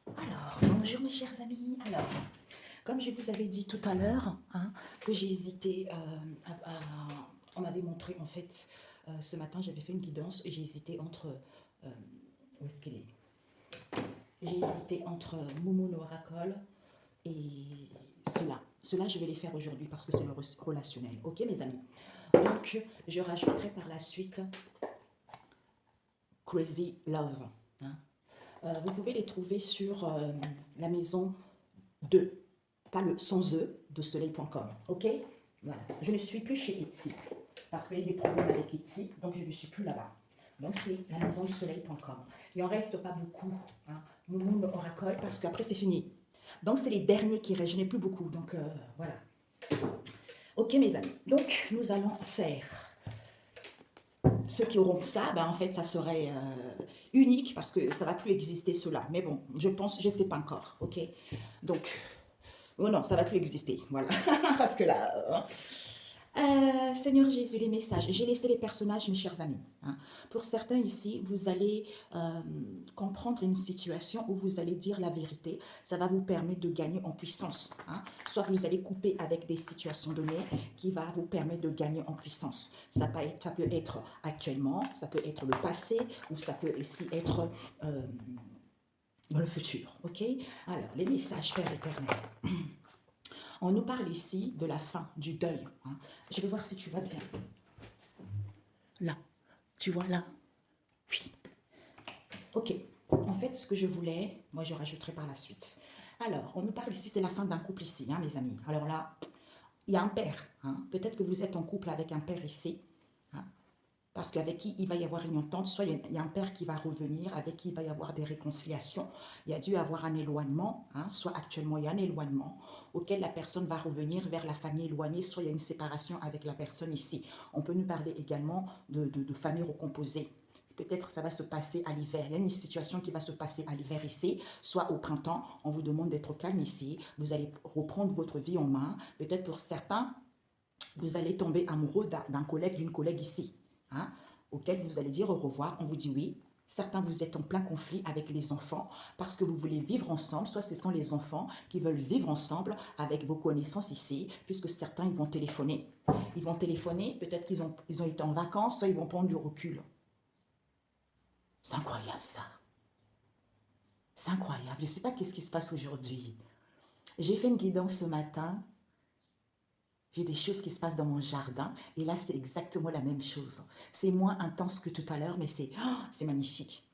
Alors, bonjour mes chers amis. Alors, comme je vous avais dit tout à l'heure, hein, que j'ai hésité on m'avait montré en fait, ce matin j'avais fait une guidance et j'ai hésité entre, euh, où est-ce qu'elle est? J'ai hésité entre Momo no Oracle et cela. Cela, je vais les faire aujourd'hui parce que c'est le relationnel. Ok mes amis? Donc, je rajouterai par la suite Crazy Love, hein. Vous pouvez les trouver sur la maison de, pas le sans E, de soleil.com. Ok? Voilà. Je ne suis plus chez Etsy parce qu'il y a eu des problèmes avec Etsy, donc je ne suis plus là-bas. Donc c'est la maison du soleil.com. Il n'en reste pas beaucoup, hein. Mon monde Oracle, parce qu'après c'est fini. Donc c'est les derniers qui restent, je n'ai plus beaucoup. Donc voilà. Ok mes amis. Donc nous allons faire ceux qui auront ça, ben, en fait, ça serait unique parce que ça va plus exister cela. Mais bon, je pense, je ne sais pas encore, ok? Donc, oh non, ça va plus exister, voilà. Parce que là, Seigneur Jésus, les messages. J'ai laissé les personnages, mes chers amis, hein. Pour certains ici, vous allez comprendre une situation où vous allez dire la vérité. Ça va vous permettre de gagner en puissance, hein. Soit vous allez couper avec des situations données qui va vous permettre de gagner en puissance. Ça peut être actuellement, ça peut être le passé, ou ça peut aussi être dans le futur. Ok? Alors, les messages, Père éternel. On nous parle ici de la fin, du deuil, hein. Je vais voir si tu vas bien. Là. Tu vois là? Oui. Ok. En fait, ce que je voulais, moi je rajouterai par la suite. Alors, on nous parle ici, c'est la fin d'un couple ici, hein, mes amis. Alors là, il y a un père, hein. Peut-être que vous êtes en couple avec un père ici, hein, parce qu'avec qui il va y avoir une entente, soit il y a un père qui va revenir, avec qui il va y avoir des réconciliations, il y a dû avoir un éloignement, hein, soit actuellement il y a un éloignement auquel la personne va revenir vers la famille éloignée, soit il y a une séparation avec la personne ici. On peut nous parler également de famille recomposée. Peut-être ça va se passer à l'hiver. Il y a une situation qui va se passer à l'hiver ici, soit au printemps. On vous demande d'être calme ici. Vous allez reprendre votre vie en main. Peut-être pour certains, vous allez tomber amoureux d'un collègue, d'une collègue ici, hein, auquel vous allez dire au revoir. On vous dit oui. Certains, vous êtes en plein conflit avec les enfants parce que vous voulez vivre ensemble. Soit ce sont les enfants qui veulent vivre ensemble avec vos connaissances ici, puisque certains, ils vont téléphoner. Ils vont téléphoner, peut-être ils ont été en vacances, soit ils vont prendre du recul. C'est incroyable ça. C'est incroyable. Je ne sais pas qu'est-ce qui se passe aujourd'hui. J'ai fait une guidance ce matin. J'ai des choses qui se passent dans mon jardin. Et là, c'est exactement la même chose. C'est moins intense que tout à l'heure, mais c'est magnifique.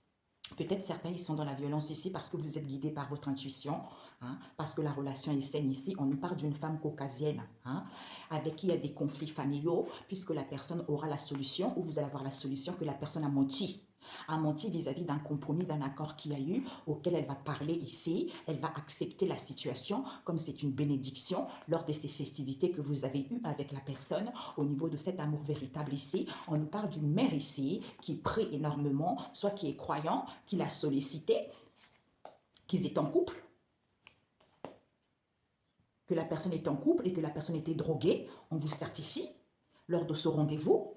Peut-être certains, ils sont dans la violence ici parce que vous êtes guidés par votre intuition, hein, parce que la relation est saine ici. On nous parle d'une femme caucasienne, hein, avec qui il y a des conflits familiaux, puisque la personne aura la solution, ou vous allez avoir la solution que la personne a menti vis-à-vis d'un compromis, d'un accord qu'il y a eu, auquel elle va parler ici, elle va accepter la situation comme c'est une bénédiction lors de ces festivités que vous avez eues avec la personne, au niveau de cet amour véritable ici. On nous parle d'une mère ici qui prie énormément, soit qui est croyant, qui l'a sollicité, qu'ils étaient en couple, que la personne est en couple et que la personne était droguée. On vous certifie lors de ce rendez-vous,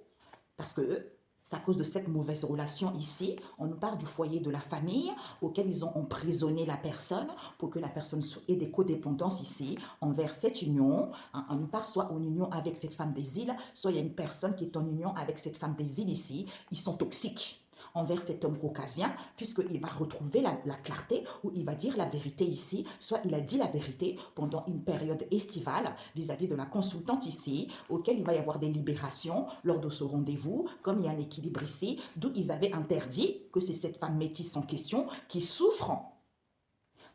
parce que c'est à cause de cette mauvaise relation ici. On nous parle du foyer de la famille auquel ils ont emprisonné la personne pour que la personne ait des codépendances ici envers cette union. On nous parle soit en union avec cette femme des îles, soit il y a une personne qui est en union avec cette femme des îles ici. Ils sont toxiques envers cet homme caucasien, puisqu'il va retrouver la clarté, où il va dire la vérité ici, soit il a dit la vérité pendant une période estivale vis-à-vis de la consultante ici, auquel il va y avoir des libérations lors de ce rendez-vous, comme il y a un équilibre ici, d'où ils avaient interdit que c'est cette femme métisse en question qui souffre,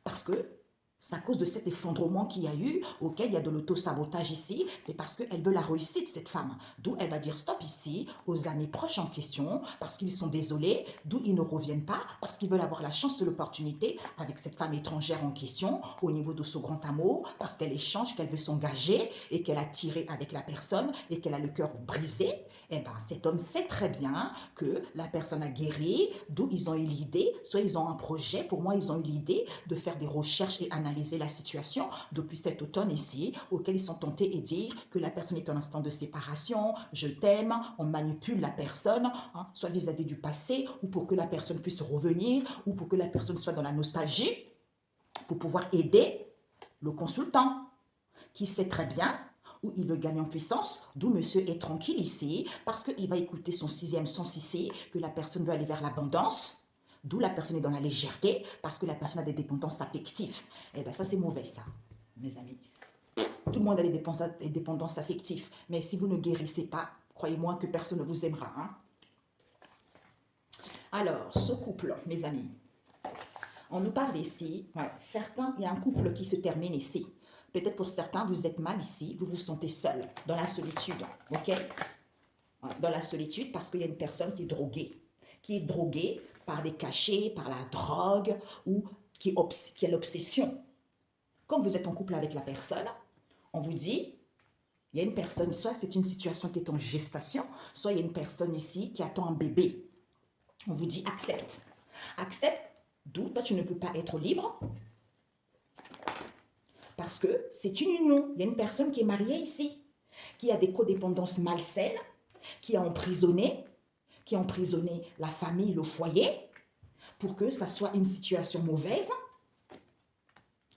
parce que c'est à cause de cet effondrement qu'il y a eu, auquel il y a de l'auto-sabotage ici, c'est parce qu'elle veut la réussite, cette femme. D'où elle va dire stop ici, aux amis proches en question, parce qu'ils sont désolés, d'où ils ne reviennent pas, parce qu'ils veulent avoir la chance de l'opportunité avec cette femme étrangère en question, au niveau de ce grand amour, parce qu'elle échange, qu'elle veut s'engager, et qu'elle a tiré avec la personne, et qu'elle a le cœur brisé. Eh bien, cet homme sait très bien que la personne a guéri, d'où ils ont eu l'idée, soit ils ont un projet, pour moi ils ont eu l'idée de faire des recherches et analyser la situation depuis cet automne ici, auquel ils sont tentés et dire que la personne est en instant de séparation, je t'aime, on manipule la personne, hein, soit vis-à-vis du passé, ou pour que la personne puisse revenir, ou pour que la personne soit dans la nostalgie. pour pouvoir aider le consultant qui sait très bien où il veut gagner en puissance, d'où monsieur est tranquille ici, parce qu'il va écouter son sixième sens ici, que la personne veut aller vers l'abondance, d'où la personne est dans la légèreté, parce que la personne a des dépendances affectives. Eh bien ça c'est mauvais ça, mes amis. Tout le monde a des dépendances affectives, mais si vous ne guérissez pas, croyez-moi que personne ne vous aimera. Hein? Alors, ce couple, mes amis, on nous parle ici, certains, il y a un couple qui se termine ici. Peut-être pour certains, vous êtes mal ici, vous vous sentez seul, dans la solitude, ok? Dans la solitude parce qu'il y a une personne qui est droguée par des cachets, par la drogue, ou qui a l'obsession. Quand vous êtes en couple avec la personne, on vous dit, il y a une personne, soit c'est une situation qui est en gestation, soit il y a une personne ici qui attend un bébé. On vous dit, accepte. Accepte, d'où toi tu ne peux pas être libre, parce que c'est une union. Il y a une personne qui est mariée ici, qui a des codépendances malsaines, qui a emprisonné la famille, le foyer, pour que ça soit une situation mauvaise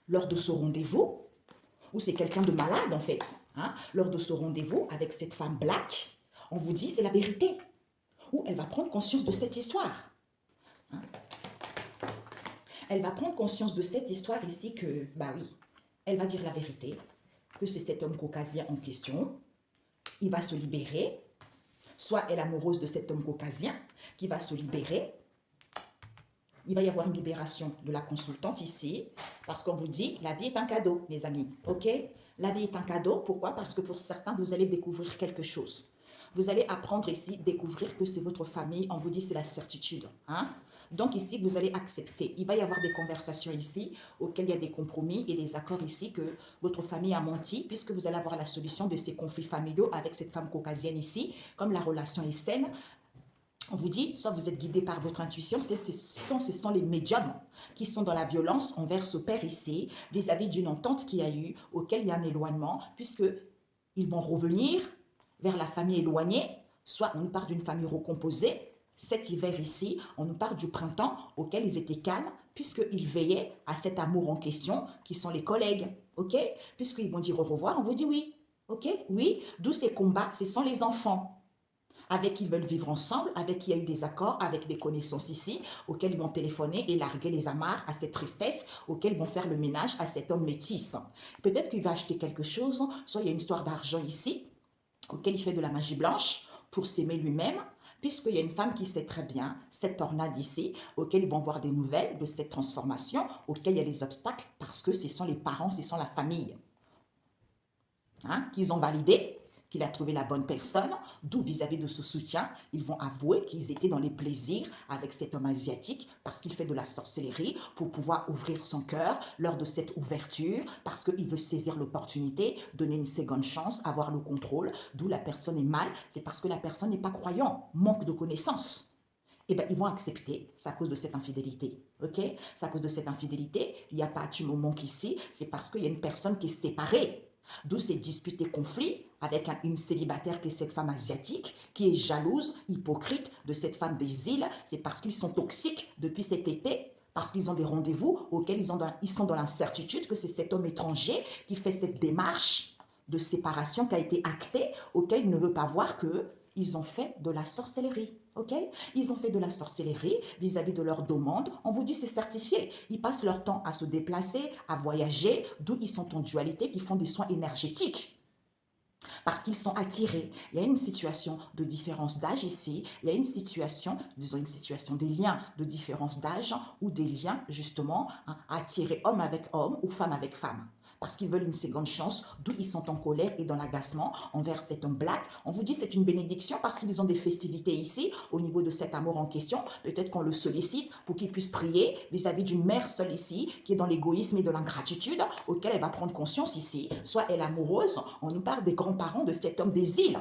lors de ce rendez-vous, ou c'est quelqu'un de malade en fait. Hein, lors de ce rendez-vous avec cette femme black, on vous dit c'est la vérité. Ou elle va prendre conscience de cette histoire. Hein. Elle va prendre conscience de cette histoire ici que, bah oui, elle va dire la vérité, que c'est cet homme caucasien en question, il va se libérer, soit elle est amoureuse de cet homme caucasien qui va se libérer, il va y avoir une libération de la consultante ici, parce qu'on vous dit, la vie est un cadeau, mes amis, ok? La vie est un cadeau, pourquoi? Parce que pour certains, vous allez découvrir quelque chose. Vous allez apprendre ici, découvrir que c'est votre famille, on vous dit c'est la certitude, hein? Donc ici, vous allez accepter. Il va y avoir des conversations ici, auxquelles il y a des compromis et des accords ici que votre famille a menti, puisque vous allez avoir la solution de ces conflits familiaux avec cette femme caucasienne ici, comme la relation est saine. On vous dit, soit vous êtes guidé par votre intuition, ce sont les médiums qui sont dans la violence envers ce père ici, vis-à-vis d'une entente qu'il y a eu, auquel il y a un éloignement, puisqu'ils vont revenir vers la famille éloignée, soit on nous parle d'une famille recomposée. Cet hiver ici, on nous parle du printemps auquel ils étaient calmes, puisqu'ils veillaient à cet amour en question, qui sont les collègues, ok? Puisqu'ils vont dire au revoir, on vous dit oui, ok? Oui, d'où ces combats, ce sont les enfants avec qui ils veulent vivre ensemble, avec qui il y a eu des accords, avec des connaissances ici, auxquels ils vont téléphoner et larguer les amarres à cette tristesse, auxquels ils vont faire le ménage à cet homme métis. Peut-être qu'il va acheter quelque chose, soit il y a une histoire d'argent ici, auquel il fait de la magie blanche pour s'aimer lui-même, puisqu'il y a une femme qui sait très bien, cette tornade ici, auquel ils vont voir des nouvelles de cette transformation, auquel il y a des obstacles, parce que ce sont les parents, ce sont la famille, hein, qu'ils ont validé, qu'il a trouvé la bonne personne, d'où vis-à-vis de ce soutien, ils vont avouer qu'ils étaient dans les plaisirs avec cet homme asiatique parce qu'il fait de la sorcellerie pour pouvoir ouvrir son cœur lors de cette ouverture, parce qu'il veut saisir l'opportunité, donner une seconde chance, avoir le contrôle, d'où la personne est mal, c'est parce que la personne n'est pas croyant, manque de connaissances. Eh bien, ils vont accepter, c'est à cause de cette infidélité, ok? C'est à cause de cette infidélité, il n'y a pas tu me manques ici, c'est parce qu'il y a une personne qui est séparée. D'où ces disputes et conflits avec une célibataire qui est cette femme asiatique, qui est jalouse, hypocrite de cette femme des îles. C'est parce qu'ils sont toxiques depuis cet été, parce qu'ils ont des rendez-vous auxquels ils sont dans l'incertitude que c'est cet homme étranger qui fait cette démarche de séparation qui a été actée, auquel il ne veut pas voir qu'ils ont fait de la sorcellerie. Ok? Ils ont fait de la sorcellerie vis-à-vis de leurs demandes. On vous dit c'est certifié. Ils passent leur temps à se déplacer, à voyager, d'où ils sont en dualité, qui font des soins énergétiques. Parce qu'ils sont attirés. Il y a une situation de différence d'âge ici. Il y a une situation, disons une situation des liens de différence d'âge ou des liens justement attirés homme avec homme ou femme avec femme. Parce qu'ils veulent une seconde chance, d'où ils sont en colère et dans l'agacement envers cet homme black. On vous dit c'est une bénédiction parce qu'ils ont des festivités ici au niveau de cet amour en question. Peut-être qu'on le sollicite pour qu'il puisse prier vis-à-vis d'une mère seule ici qui est dans l'égoïsme et de l'ingratitude auquel elle va prendre conscience ici. Soit elle est amoureuse, on nous parle des grands-parents de cet homme des îles.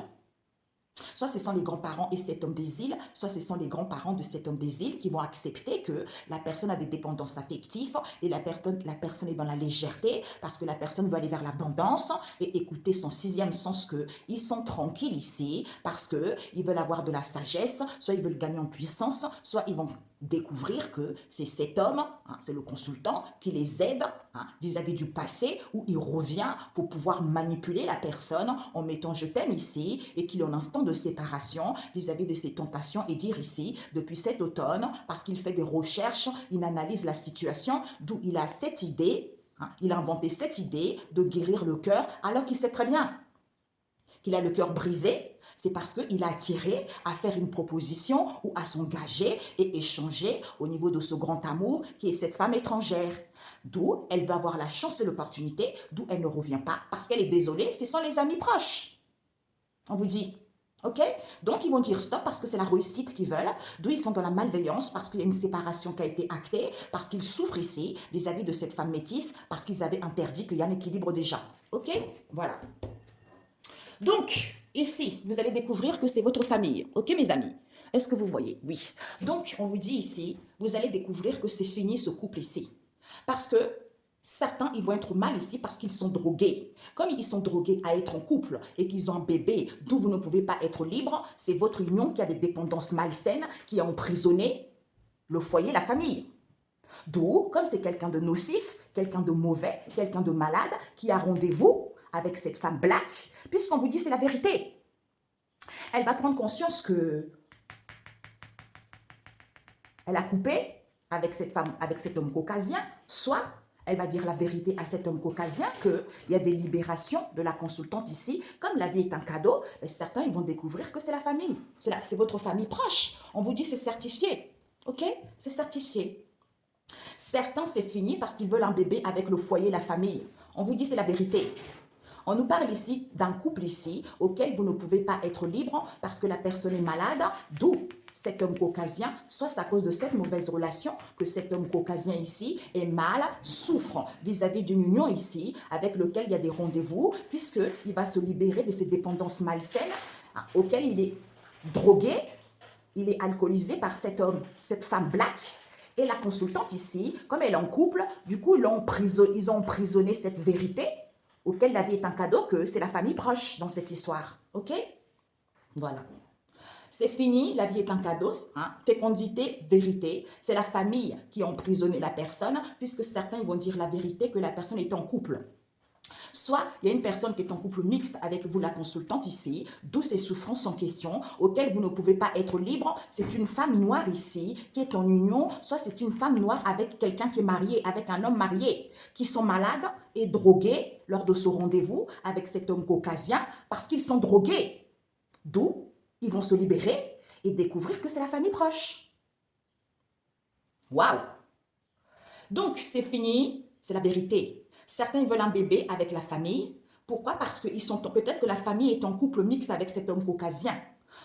Soit ce sont les grands-parents et cet homme des îles, soit ce sont les grands-parents de cet homme des îles qui vont accepter que la personne a des dépendances affectives et la personne est dans la légèreté parce que la personne veut aller vers l'abondance et écouter son sixième sens qu'ils sont tranquilles ici parce qu'ils veulent avoir de la sagesse, soit ils veulent gagner en puissance, soit ils vont découvrir que c'est cet homme, hein, c'est le consultant, qui les aide hein, vis-à-vis du passé, où il revient pour pouvoir manipuler la personne en mettant je t'aime ici, et qu'il est en instant de séparation vis-à-vis de ses tentations, et dire ici, depuis cet automne, parce qu'il fait des recherches, il analyse la situation, d'où il a cette idée, hein, il a inventé cette idée de guérir le cœur, alors qu'il sait très bien qu'il a le cœur brisé, c'est parce qu'il a attiré à faire une proposition ou à s'engager et échanger au niveau de ce grand amour qui est cette femme étrangère. D'où elle va avoir la chance et l'opportunité, d'où elle ne revient pas parce qu'elle est désolée, ce sont les amis proches. On vous dit, ok? Donc ils vont dire stop parce que c'est la réussite qu'ils veulent, d'où ils sont dans la malveillance parce qu'il y a une séparation qui a été actée, parce qu'ils souffrent ici vis-à-vis de cette femme métisse, parce qu'ils avaient interdit qu'il y a un équilibre déjà. Ok? Voilà. Donc, ici, vous allez découvrir que c'est votre famille. Ok, mes amis? Est-ce que vous voyez? Oui. Donc, on vous dit ici, vous allez découvrir que c'est fini ce couple ici. Parce que certains, ils vont être mal ici parce qu'ils sont drogués. Comme ils sont drogués à être en couple et qu'ils ont un bébé d'où vous ne pouvez pas être libre, c'est votre union qui a des dépendances malsaines, qui a emprisonné le foyer, la famille. D'où, comme c'est quelqu'un de nocif, quelqu'un de mauvais, quelqu'un de malade, qui a rendez-vous avec cette femme black, puisqu'on vous dit c'est la vérité. Elle va prendre conscience que elle a coupé avec cette femme, avec cet homme caucasien, soit elle va dire la vérité à cet homme caucasien qu'il y a des libérations de la consultante ici. Comme la vie est un cadeau, certains ils vont découvrir que c'est la famille, c'est votre famille proche. On vous dit c'est certifié, ok? C'est certifié. Certains, c'est fini parce qu'ils veulent un bébé avec le foyer, la famille. On vous dit c'est la vérité. On nous parle ici d'un couple ici auquel vous ne pouvez pas être libre parce que la personne est malade, d'où cet homme caucasien, soit c'est à cause de cette mauvaise relation que cet homme caucasien ici est mal, souffre vis-à-vis d'une union ici avec lequel il y a des rendez-vous puisqu'il va se libérer de ses dépendances malsaines hein, auxquelles il est drogué, il est alcoolisé par cet homme, cette femme black. Et la consultante ici, comme elle est en couple, du coup ils ont emprisonné cette vérité auquel la vie est un cadeau, que c'est la famille proche dans cette histoire. Ok? Voilà. C'est fini, la vie est un cadeau. Hein? Fécondité, vérité. C'est la famille qui a emprisonné la personne, puisque certains vont dire la vérité que la personne est en couple. Soit il y a une personne qui est en couple mixte avec vous, la consultante ici, d'où ces souffrances en question, auxquelles vous ne pouvez pas être libre. C'est une femme noire ici qui est en union, soit c'est une femme noire avec quelqu'un qui est marié, avec un homme marié, qui sont malades et drogués lors de ce rendez-vous avec cet homme caucasien parce qu'ils sont drogués. D'où ils vont se libérer et découvrir que c'est la famille proche. Waouh! Donc, c'est fini, c'est la vérité. Certains veulent un bébé avec la famille. Pourquoi? Parce que peut-être que la famille est en couple mixte avec cet homme caucasien.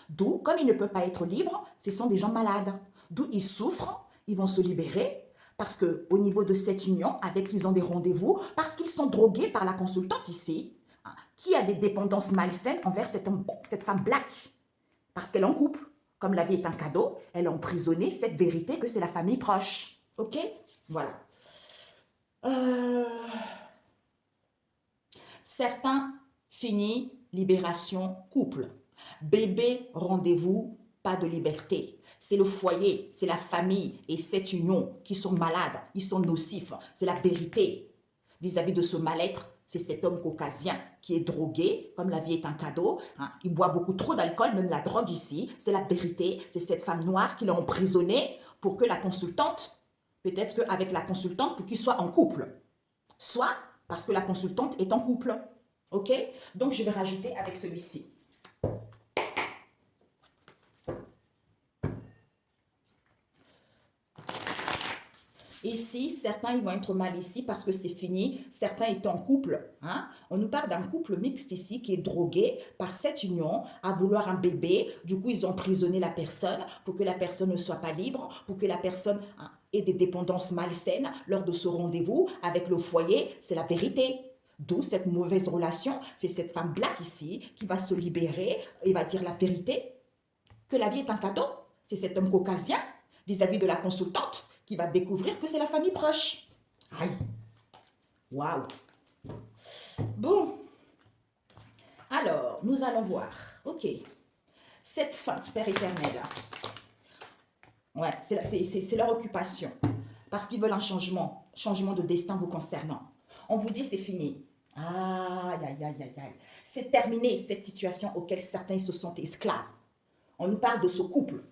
D'où, comme il ne peut pas être libre, ce sont des gens malades. D'où ils souffrent, ils vont se libérer parce qu'au niveau de cette union, avec ils ont des rendez-vous, parce qu'ils sont drogués par la consultante ici, hein, qui a des dépendances malsaines envers cette femme black. Parce qu'elle est en couple. Comme la vie est un cadeau, elle a emprisonné cette vérité que c'est la famille proche. Ok? Voilà. Certains, fini, libération, couple. Bébé, rendez-vous, pas de liberté. C'est le foyer, c'est la famille et cette union qui sont malades, ils sont nocifs. C'est la vérité. Vis-à-vis de ce mal-être, c'est cet homme caucasien qui est drogué, comme la vie est un cadeau. Hein, il boit beaucoup trop d'alcool, même la drogue ici. C'est la vérité. C'est cette femme noire qui l'a emprisonné pour que la consultante, peut-être qu'avec la consultante, pour qu'il soit en couple. Soit parce que la consultante est en couple. Ok? Donc, je vais rajouter avec celui-ci. Ici, certains ils vont être mal ici parce que c'est fini. Certains étant en couple. Hein? On nous parle d'un couple mixte ici qui est drogué par cette union à vouloir un bébé. Du coup, ils ont emprisonné la personne pour que la personne ne soit pas libre, pour que la personne ait des dépendances malsaines lors de ce rendez-vous avec le foyer. C'est la vérité. D'où cette mauvaise relation. C'est cette femme black ici qui va se libérer et va dire la vérité que la vie est un cadeau. C'est cet homme caucasien vis-à-vis de la consultante qui va découvrir que c'est la famille proche. Aïe. Waouh. Bon. Alors, nous allons voir. Ok. Cette fin, Père éternel. Ouais, c'est leur occupation. Parce qu'ils veulent un changement de destin vous concernant. On vous dit c'est fini. Aïe, aïe, aïe, aïe, aïe. C'est terminé cette situation auquel certains se sont esclaves. On nous parle de ce couple.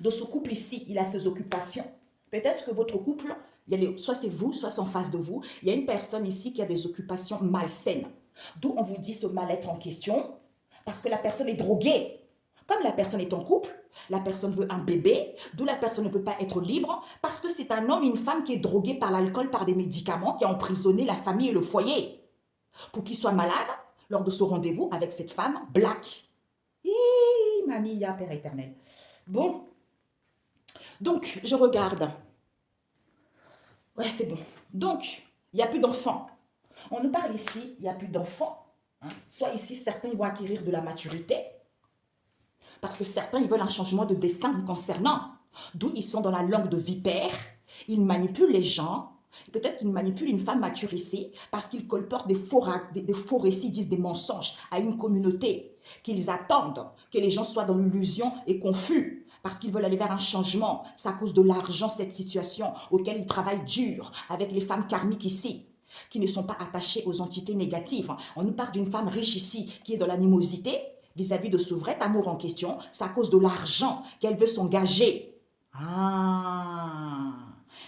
De ce couple ici, il a ses occupations. Peut-être que votre couple, soit c'est vous, soit c'est en face de vous, il y a une personne ici qui a des occupations malsaines. D'où on vous dit ce mal-être en question, parce que la personne est droguée. Comme la personne est en couple, la personne veut un bébé, d'où la personne ne peut pas être libre, parce que c'est un homme, une femme qui est drogué par l'alcool, par des médicaments, qui a emprisonné la famille et le foyer. Pour qu'il soit malade, lors de ce rendez-vous avec cette femme, black. Hi, mamie, ya, Père éternel. Bon, donc, je regarde. Ouais, c'est bon. Donc, il n'y a plus d'enfants. On nous parle ici, il n'y a plus d'enfants. Hein. Soit ici, certains vont acquérir de la maturité, parce que certains, ils veulent un changement de destin vous concernant. D'où ils sont dans la langue de vipère, ils manipulent les gens. Peut-être qu'ils manipulent une femme mature ici, parce qu'ils colportent des faux récits, disent des mensonges à une communauté, qu'ils attendent que les gens soient dans l'illusion et confus, parce qu'ils veulent aller vers un changement. C'est à cause de l'argent, cette situation, auquel ils travaillent dur, avec les femmes karmiques ici, qui ne sont pas attachées aux entités négatives. On nous parle d'une femme riche ici, qui est dans l'animosité, vis-à-vis de ce vrai amour en question. C'est à cause de l'argent qu'elle veut s'engager.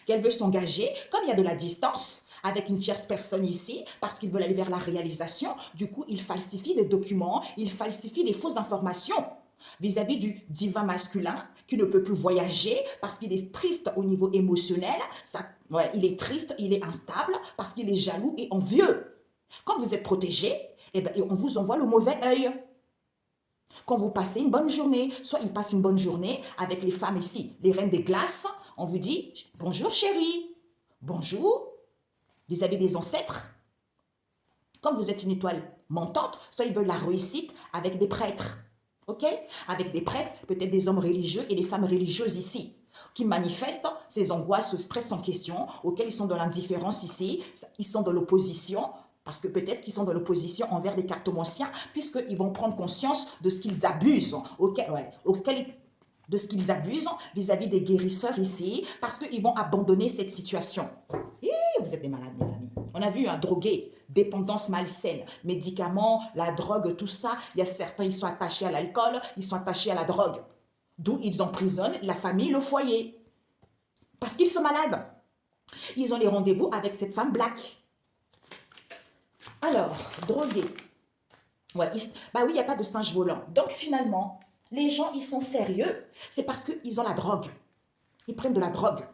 Qu'elle veut s'engager, comme il y a de la distance avec une tierce personne ici, parce qu'ils veulent aller vers la réalisation, du coup, ils falsifient des documents, ils falsifient des fausses informations vis-à-vis du divin masculin qui ne peut plus voyager parce qu'il est triste au niveau émotionnel, il est triste, il est instable parce qu'il est jaloux et envieux. Quand vous êtes protégé, eh ben, on vous envoie le mauvais œil. Quand vous passez une bonne journée, soit ils passent une bonne journée avec les femmes ici, les reines des glaces, on vous dit « Bonjour chérie, bonjour » vis-à-vis des ancêtres. Quand vous êtes une étoile montante, soit ils veulent la réussite avec des prêtres. Ok? Avec des prêtres, peut-être des hommes religieux et des femmes religieuses ici, qui manifestent ces angoisses, ce stress en question, auxquels ils sont dans l'indifférence ici, ils sont dans l'opposition, parce que peut-être qu'ils sont dans l'opposition envers des cartomanciens, puisqu'ils vont prendre conscience de ce qu'ils abusent, de ce qu'ils abusent vis-à-vis des guérisseurs ici, parce qu'ils vont abandonner cette situation. Et vous êtes des malades, mes amis. On a vu un drogué, dépendance malsaine, médicaments, la drogue, tout ça. Il y a certains, ils sont attachés à l'alcool, ils sont attachés à la drogue. D'où ils emprisonnent la famille, le foyer. Parce qu'ils sont malades. Ils ont les rendez-vous avec cette femme black. Alors, drogué. Ouais, bah oui, il n'y a pas de singe volant. Donc finalement, les gens, ils sont sérieux. C'est parce qu'ils ont la drogue. Ils prennent de la drogue.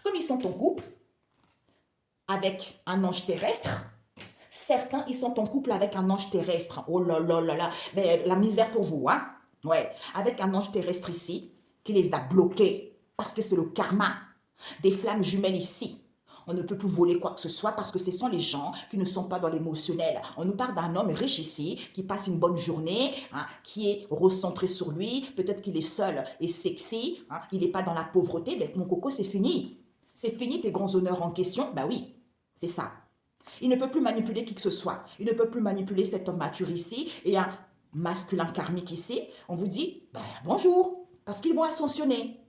Comme ils sont en couple avec un ange terrestre, certains, ils sont en couple avec un ange terrestre. Oh là là là là, mais la misère pour vous, hein? Ouais, avec un ange terrestre ici, qui les a bloqués, parce que c'est le karma. Des flammes jumelles ici. On ne peut plus voler quoi que ce soit parce que ce sont les gens qui ne sont pas dans l'émotionnel. On nous parle d'un homme riche ici, qui passe une bonne journée, hein, qui est recentré sur lui. Peut-être qu'il est seul et sexy, hein, il n'est pas dans la pauvreté. Mais mon coco, c'est fini. C'est fini tes grands honneurs en question. Ben oui, c'est ça. Il ne peut plus manipuler qui que ce soit. Il ne peut plus manipuler cet homme mature ici et un masculin karmique ici. On vous dit, ben, bonjour, parce qu'ils vont ascensionner.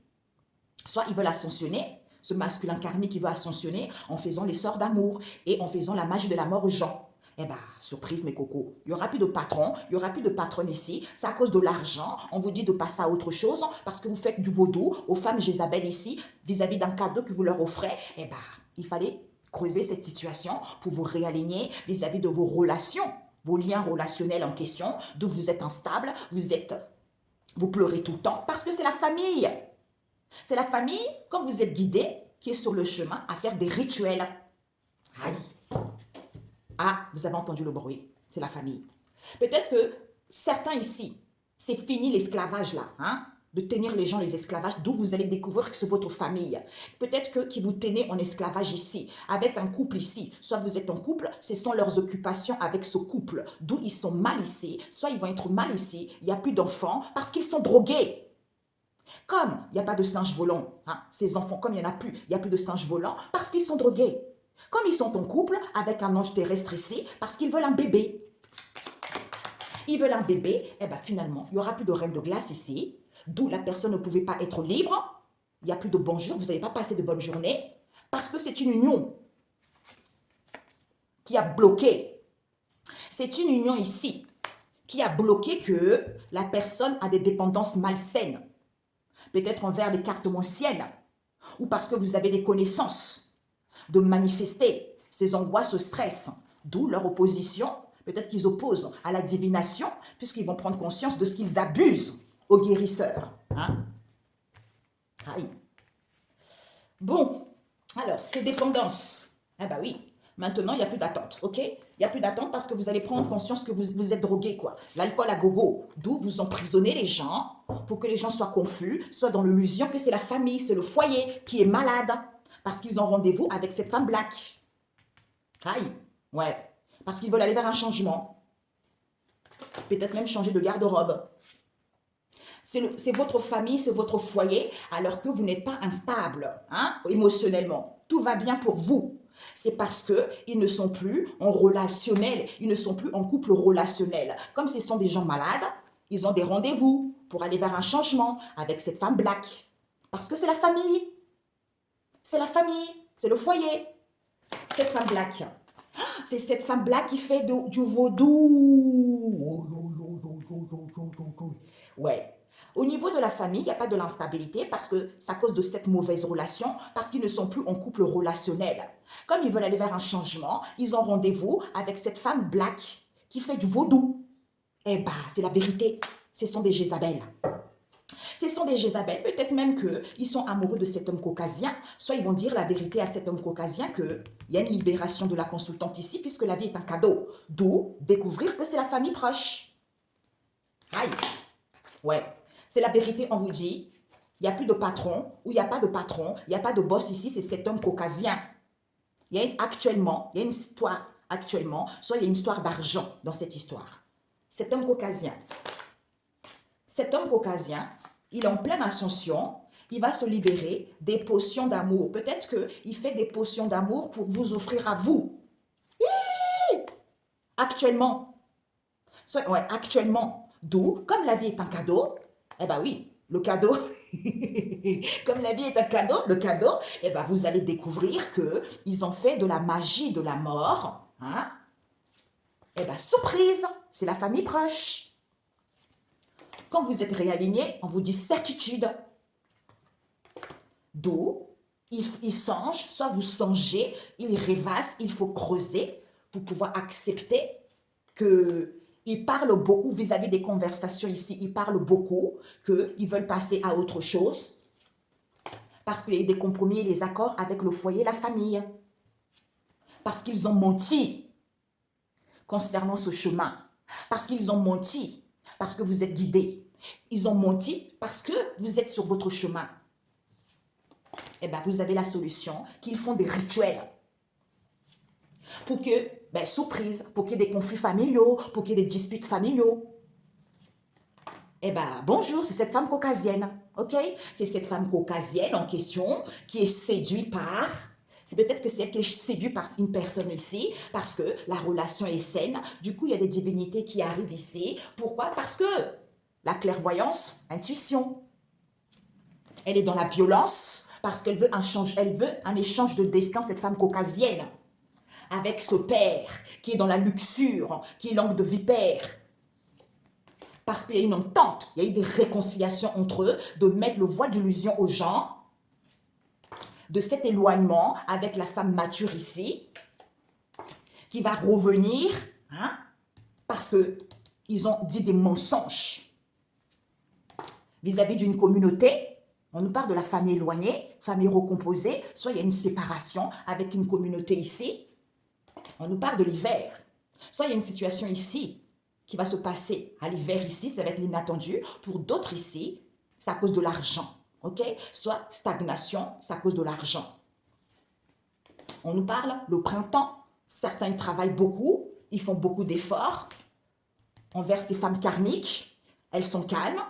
Soit ils veulent ascensionner, ce masculin karmique qui veut ascensionner en faisant les sorts d'amour et en faisant la magie de la mort aux gens. Eh bien, surprise mes cocos, il n'y aura plus de patron, il n'y aura plus de patronne ici, c'est à cause de l'argent, on vous dit de passer à autre chose parce que vous faites du vaudou aux femmes Jézabel ici, vis-à-vis d'un cadeau que vous leur offrez. Eh bien, il fallait creuser cette situation pour vous réaligner vis-à-vis de vos relations, vos liens relationnels en question, d'où vous êtes instable, vous pleurez tout le temps parce que c'est la famille. C'est la famille, quand vous êtes guidé, qui est sur le chemin à faire des rituels. Aïe. Ah, vous avez entendu le bruit. C'est la famille. Peut-être que certains ici, c'est fini l'esclavage là, hein, de tenir les gens les esclavages, d'où vous allez découvrir que c'est votre famille. Peut-être que qui vous tenez en esclavage ici, avec un couple ici. Soit vous êtes en couple, ce sont leurs occupations avec ce couple, d'où ils sont mal ici. Soit ils vont être mal ici, il n'y a plus d'enfants parce qu'ils sont drogués. Comme il n'y a pas de singes volants, hein, ces enfants, comme il n'y en a plus, il n'y a plus de singes volants parce qu'ils sont drogués. Comme ils sont en couple avec un ange terrestre ici, parce qu'ils veulent un bébé. Ils veulent un bébé, et bien finalement, il n'y aura plus de reine de glace ici. D'où la personne ne pouvait pas être libre. Il n'y a plus de bonjour, vous n'allez pas passer de bonne journée. Parce que c'est une union qui a bloqué. C'est une union ici qui a bloqué que la personne a des dépendances malsaines. Peut-être envers des cartes anciennes ou parce que vous avez des connaissances de manifester ces angoisses, ce stress. D'où leur opposition. Peut-être qu'ils opposent à la divination puisqu'ils vont prendre conscience de ce qu'ils abusent aux guérisseurs. Hein? Aïe. Bon, alors, ces dépendances. Ah bah oui, maintenant, il n'y a plus d'attente, ok? Il n'y a plus d'attente parce que vous allez prendre conscience que vous êtes drogué, quoi. L'alcool à gogo, d'où vous emprisonnez les gens pour que les gens soient confus, soient dans l'illusion que c'est la famille, c'est le foyer qui est malade parce qu'ils ont rendez-vous avec cette femme black. Aïe, ouais, parce qu'ils veulent aller vers un changement. Peut-être même changer de garde-robe. C'est votre famille, c'est votre foyer, alors que vous n'êtes pas instable, hein, émotionnellement. Tout va bien pour vous. C'est parce qu'ils ne sont plus en relationnel, ils ne sont plus en couple relationnel. Comme ce sont des gens malades, ils ont des rendez-vous pour aller vers un changement avec cette femme black. Parce que c'est la famille. C'est la famille, c'est le foyer. Cette femme black. C'est cette femme black qui fait du vaudou. Ouais. Au niveau de la famille, il n'y a pas de l'instabilité parce que c'est à cause de cette mauvaise relation, parce qu'ils ne sont plus en couple relationnel. Comme ils veulent aller vers un changement, ils ont rendez-vous avec cette femme black qui fait du vaudou. Eh bien, c'est la vérité. Ce sont des Jézabel. Ce sont des Jézabel. Peut-être même qu'ils sont amoureux de cet homme caucasien. Soit ils vont dire la vérité à cet homme caucasien qu'il y a une libération de la consultante ici puisque la vie est un cadeau. D'où découvrir que c'est la famille proche. Aïe. Ouais. C'est la vérité, on vous dit. Il n'y a plus de patron ou il n'y a pas de patron. Il n'y a pas de boss ici, c'est cet homme caucasien. Il y a une histoire actuellement, soit il y a une histoire d'argent dans cette histoire. Cet homme caucasien. Cet homme caucasien, il est en pleine ascension. Il va se libérer des potions d'amour. Peut-être qu'il fait des potions d'amour pour vous offrir à vous. Actuellement. Ouais, actuellement. D'où, comme la vie est un cadeau, eh bien oui, le cadeau, comme la vie est un cadeau, le cadeau, eh ben vous allez découvrir qu'ils ont fait de la magie de la mort. Hein? Eh bien, surprise, c'est la famille proche. Quand vous êtes réaligné, on vous dit certitude. D'où, il songe, soit vous songez, il rêvasse, il faut creuser pour pouvoir accepter que ils parlent beaucoup vis-à-vis des conversations ici. Ils parlent beaucoup qu'ils veulent passer à autre chose parce qu'il y a eu des compromis et les accords avec le foyer, la famille. Parce qu'ils ont menti concernant ce chemin. Parce qu'ils ont menti parce que vous êtes guidés. Ils ont menti parce que vous êtes sur votre chemin. Eh bien, vous avez la solution qu'ils font des rituels pour que, surprise, pour qu'il y ait des conflits familiaux, pour qu'il y ait des disputes familiaux. Eh bien, bonjour, c'est cette femme caucasienne, ok? C'est cette femme caucasienne en question qui est séduite par... C'est peut-être que c'est elle qui est séduite par une personne ici, parce que la relation est saine. Du coup, il y a des divinités qui arrivent ici. Pourquoi? Parce que la clairvoyance, intuition. Elle est dans la violence, parce qu'elle veut un échange de destin, cette femme caucasienne. Avec ce père qui est dans la luxure, qui est langue de vipère. Parce qu'il y a une entente, il y a eu des réconciliations entre eux, de mettre le voile d'illusion aux gens, de cet éloignement avec la femme mature ici, qui va revenir, hein, parce qu'ils ont dit des mensonges vis-à-vis d'une communauté. On nous parle de la famille éloignée, famille recomposée, soit il y a une séparation avec une communauté ici. On nous parle de l'hiver. Soit il y a une situation ici qui va se passer à l'hiver ici, ça va être l'inattendu. Pour d'autres ici, c'est à cause de l'argent. Ok? Soit stagnation, c'est à cause de l'argent. On nous parle le printemps. Certains ils travaillent beaucoup, ils font beaucoup d'efforts envers ces femmes karmiques. Elles sont calmes,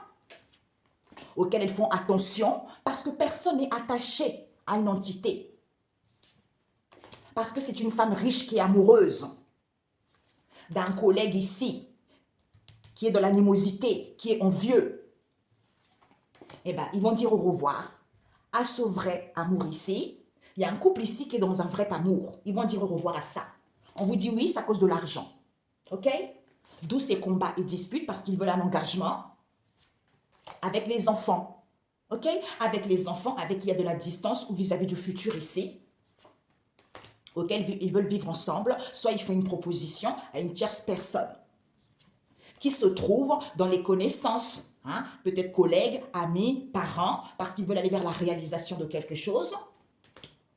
auxquelles elles font attention parce que personne n'est attaché à une entité. Parce que c'est une femme riche qui est amoureuse d'un collègue ici, qui est de l'animosité, qui est envieux. eh ben, ils vont dire au revoir à ce vrai amour ici. Il y a un couple ici qui est dans un vrai amour. Ils vont dire au revoir à ça. On vous dit oui, c'est à cause de l'argent. OK? D'où ces combats et disputes parce qu'ils veulent un engagement avec les enfants. OK? Avec les enfants, avec qui il y a de la distance ou vis-à-vis du futur ici, auquel ils veulent vivre ensemble. Soit ils font une proposition à une tierce personne qui se trouve dans les connaissances, hein, peut-être collègues, amis, parents, parce qu'ils veulent aller vers la réalisation de quelque chose,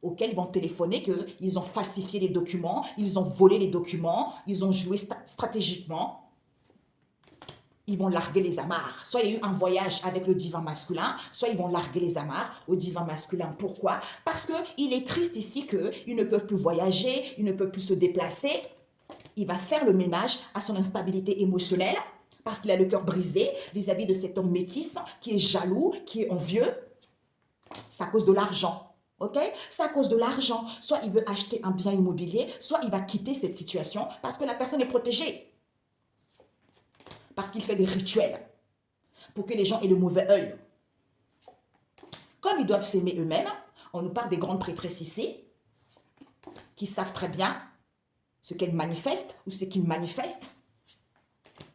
auquel ils vont téléphoner qu'ils ont falsifié les documents, ils ont volé les documents, ils ont joué stratégiquement, ils vont larguer les amarres. Soit il y a eu un voyage avec le divin masculin, soit ils vont larguer les amarres au divin masculin. Pourquoi? Parce qu'il est triste ici qu'ils ne peuvent plus voyager, ils ne peuvent plus se déplacer. Il va faire le ménage à son instabilité émotionnelle parce qu'il a le cœur brisé vis-à-vis de cet homme métis qui est jaloux, qui est envieux. C'est à cause de l'argent. OK? C'est à cause de l'argent. Soit il veut acheter un bien immobilier, soit il va quitter cette situation parce que la personne est protégée. Parce qu'il fait des rituels pour que les gens aient le mauvais œil. Comme ils doivent s'aimer eux-mêmes, on nous parle des grandes prêtresses ici qui savent très bien ce qu'elles manifestent ou ce qu'ils manifestent.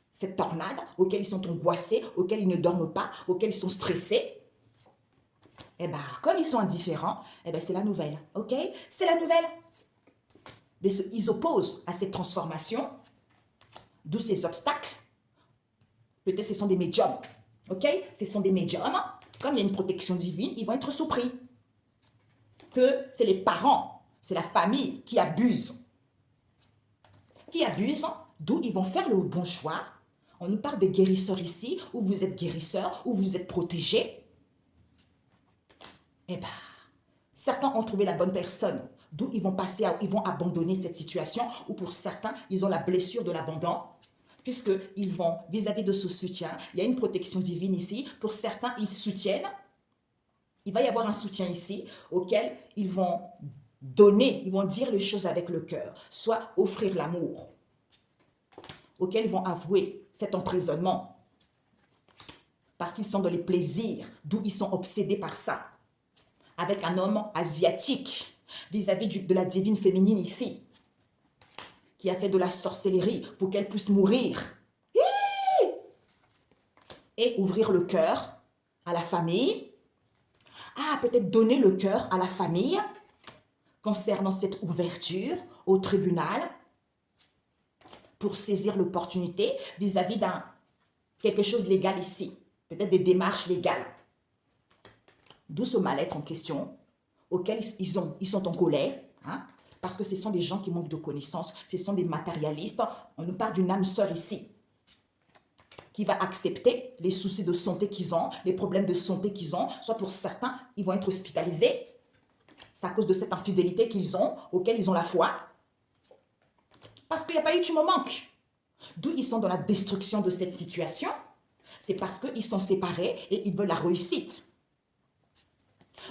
Cette tornade auquel ils sont angoissés, auquel ils ne dorment pas, auquel ils sont stressés. Eh bien, comme ils sont indifférents, eh bien, c'est la nouvelle. OK? C'est la nouvelle. Ils s'opposent à cette transformation, d'où ces obstacles. Peut-être ce sont des médiums. OK? Ce sont des médiums. Comme il y a une protection divine, ils vont être surpris. Que c'est les parents, c'est la famille qui abusent. Qui abusent, d'où ils vont faire le bon choix. On nous parle des guérisseurs ici, où vous êtes guérisseurs, où vous êtes protégés. Eh bien, certains ont trouvé la bonne personne, d'où ils vont passer, ils vont abandonner cette situation, ou pour certains, ils ont la blessure de l'abandon, puisqu'ils vont, vis-à-vis de ce soutien, il y a une protection divine ici, pour certains, ils soutiennent, il va y avoir un soutien ici, auquel ils vont donner, ils vont dire les choses avec le cœur, soit offrir l'amour, auquel ils vont avouer cet emprisonnement, parce qu'ils sont dans les plaisirs, d'où ils sont obsédés par ça, avec un homme asiatique, vis-à-vis de la divine féminine ici, qui a fait de la sorcellerie pour qu'elle puisse mourir, et ouvrir le cœur à la famille, peut-être donner le cœur à la famille, concernant cette ouverture au tribunal, pour saisir l'opportunité vis-à-vis d'un quelque chose de légal ici, peut-être des démarches légales. D'où ce mal-être en question, auquel ils sont en colère, hein, parce que ce sont des gens qui manquent de connaissances, ce sont des matérialistes. On nous parle d'une âme sœur ici, qui va accepter les soucis de santé qu'ils ont, les problèmes de santé qu'ils ont, soit pour certains, ils vont être hospitalisés, c'est à cause de cette infidélité qu'ils ont, auquel ils ont la foi, parce qu'il n'y a pas eu tu me manques. D'où ils sont dans la destruction de cette situation, c'est parce qu'ils sont séparés et ils veulent la réussite.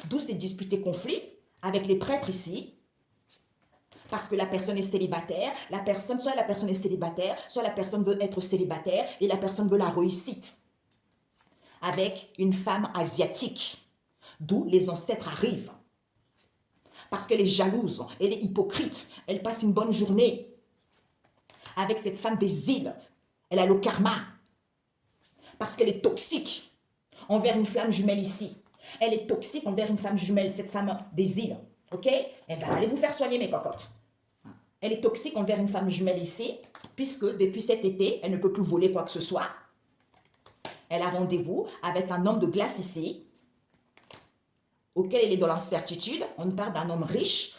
D'où ces disputes et conflits avec les prêtres ici, parce que la personne est célibataire, soit la personne est célibataire, soit la personne veut être célibataire et la personne veut la réussite. Avec une femme asiatique, d'où les ancêtres arrivent. Parce qu'elle est jalouse, elle est hypocrite, elle passe une bonne journée avec cette femme des îles, elle a le karma, parce qu'elle est toxique envers une flamme jumelle ici. Elle est toxique envers une femme jumelle, cette femme des îles. OK? Eh bien, allez vous faire soigner, mes cocottes. Elle est toxique envers une femme jumelle ici, puisque depuis cet été, elle ne peut plus voler quoi que ce soit. Elle a rendez-vous avec un homme de glace ici, auquel elle est dans l'incertitude. On parle d'un homme riche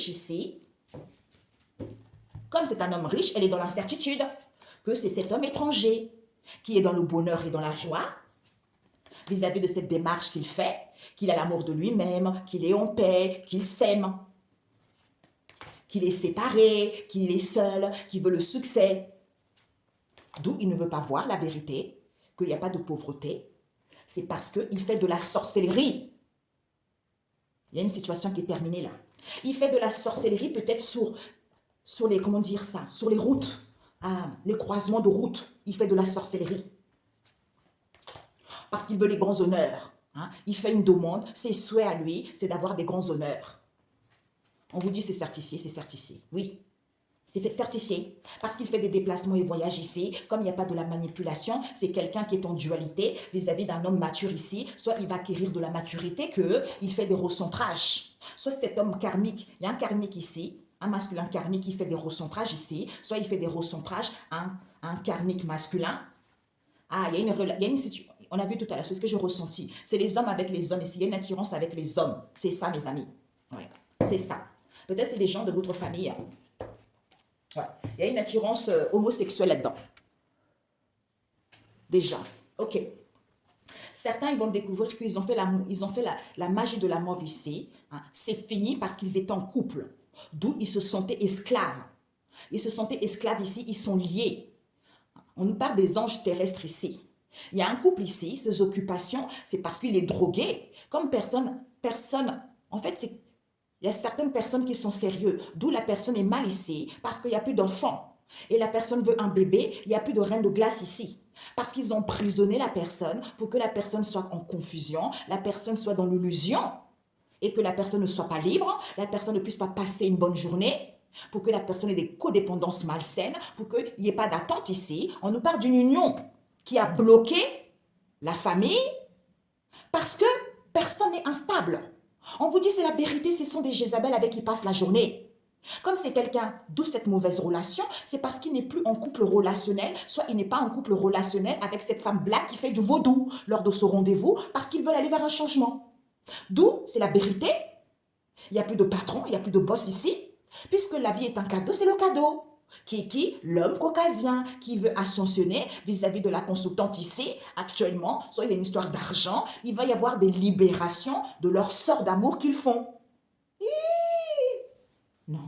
ici. Comme c'est un homme riche, elle est dans l'incertitude que c'est cet homme étranger qui est dans le bonheur et dans la joie, vis-à-vis de cette démarche qu'il fait, qu'il a l'amour de lui-même, qu'il est en paix, qu'il s'aime, qu'il est séparé, qu'il est seul, qu'il veut le succès. D'où il ne veut pas voir la vérité, qu'il n'y a pas de pauvreté. C'est parce qu'il fait de la sorcellerie. Il y a une situation qui est terminée là. Il fait de la sorcellerie peut-être sur les, comment dire ça, sur les routes, les croisements de routes. Il fait de la sorcellerie. parce qu'il veut les grands honneurs. Hein. Il fait une demande, ses souhaits à lui, c'est d'avoir des grands honneurs. On vous dit c'est certifié, c'est certifié. Oui, c'est fait certifié. Parce qu'il fait des déplacements et voyages ici. Comme il n'y a pas de la manipulation, c'est quelqu'un qui est en dualité vis-à-vis d'un homme mature ici. Soit il va acquérir de la maturité qu'il fait des recentrages. Soit cet homme karmique, il y a un karmique ici, un masculin karmique qui fait des recentrages ici. Soit il fait des recentrages, un karmique masculin. Ah, il y a une situation. On a vu tout à l'heure, c'est ce que j'ai ressenti. C'est les hommes avec les hommes ici. Il y a une attirance avec les hommes. C'est ça, mes amis. Ouais, c'est ça. Peut-être c'est des gens de votre famille. Ouais. Il y a une attirance homosexuelle là-dedans. Déjà. Ok. Certains, ils vont découvrir qu'ils ont fait la magie de la mort ici. Hein. C'est fini parce qu'ils étaient en couple. D'où ils se sentaient esclaves. Ils se sentaient esclaves ici, ils sont liés. On nous parle des anges terrestres ici. Il y a un couple ici, ses occupations, c'est parce qu'il est drogué. Comme personne, en fait, il y a certaines personnes qui sont sérieuses, d'où la personne est mal ici, parce qu'il n'y a plus d'enfants. Et la personne veut un bébé, il n'y a plus de reine de glace ici. Parce qu'ils ont emprisonné la personne pour que la personne soit en confusion, la personne soit dans l'illusion, et que la personne ne soit pas libre, la personne ne puisse pas passer une bonne journée, pour que la personne ait des codépendances malsaines, pour qu'il n'y ait pas d'attente ici. On nous parle d'une union qui a bloqué la famille parce que personne n'est instable. On vous dit c'est la vérité, ce sont des Jézabel avec qui passent la journée. Comme c'est quelqu'un, d'où cette mauvaise relation, c'est parce qu'il n'est plus en couple relationnel, soit il n'est pas en couple relationnel avec cette femme black qui fait du vaudou lors de ce rendez-vous parce qu'ils veulent aller vers un changement. D'où c'est la vérité. Il n'y a plus de patron, il n'y a plus de boss ici. Puisque la vie est un cadeau, c'est le cadeau. Qui l'homme caucasien, qui veut ascensionner vis-à-vis de la consultante ici, actuellement, soit il y a une histoire d'argent, il va y avoir des libérations de leur sort d'amour qu'ils font. Non.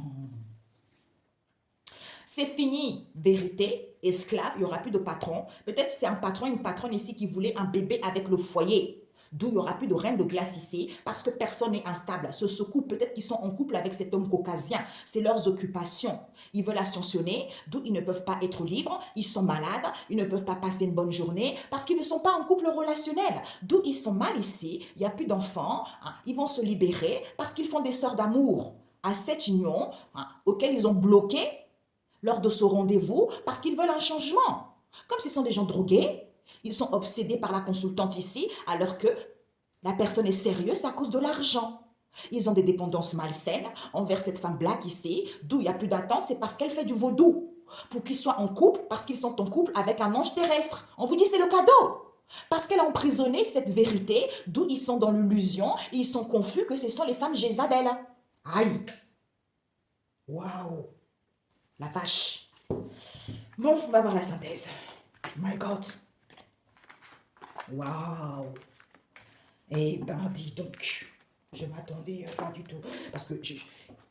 C'est fini, vérité, esclave, il n'y aura plus de patron. Peut-être c'est un patron, une patronne ici qui voulait un bébé avec le foyer. D'où il n'y aura plus de reine de glace ici, parce que personne n'est instable. Ce couple, peut-être qu'ils sont en couple avec cet homme caucasien. C'est leurs occupations. Ils veulent ascensionner, d'où ils ne peuvent pas être libres. Ils sont malades, ils ne peuvent pas passer une bonne journée, parce qu'ils ne sont pas en couple relationnel. D'où ils sont mal ici, il n'y a plus d'enfants. Hein. Ils vont se libérer parce qu'ils font des sorts d'amour à cette union auquel ils ont bloqué lors de ce rendez-vous parce qu'ils veulent un changement. Comme ce sont des gens drogués, ils sont obsédés par la consultante ici, alors que la personne est sérieuse à cause de l'argent. Ils ont des dépendances malsaines envers cette femme black ici, d'où il n'y a plus d'attente, c'est parce qu'elle fait du vaudou. Pour qu'ils soient en couple, parce qu'ils sont en couple avec un ange terrestre. On vous dit c'est le cadeau. Parce qu'elle a emprisonné cette vérité, d'où ils sont dans l'illusion, et ils sont confus que ce sont les femmes Jézabel. Aïe. Waouh. La vache. Bon, on va voir la synthèse. My God. Waouh. Eh ben, dis donc, je m'attendais pas du tout. Parce que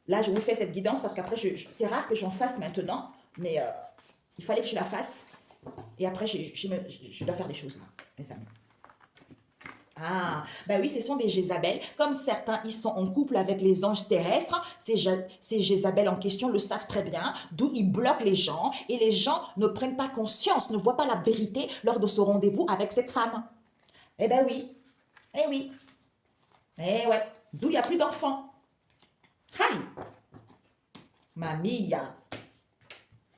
là, je vous fais cette guidance parce qu'après, c'est rare que j'en fasse maintenant, mais il fallait que je la fasse. Et après, je dois faire des choses là, mes amis. Ah, ben oui, ce sont des Jézabel. Comme certains, ils sont en couple avec les anges terrestres, ces Jézabel en question le savent très bien, d'où ils bloquent les gens, et les gens ne prennent pas conscience, ne voient pas la vérité lors de ce rendez-vous avec cette femme. Eh ben oui, eh oui, eh ouais, d'où il n'y a plus d'enfants. Aïe, mamia,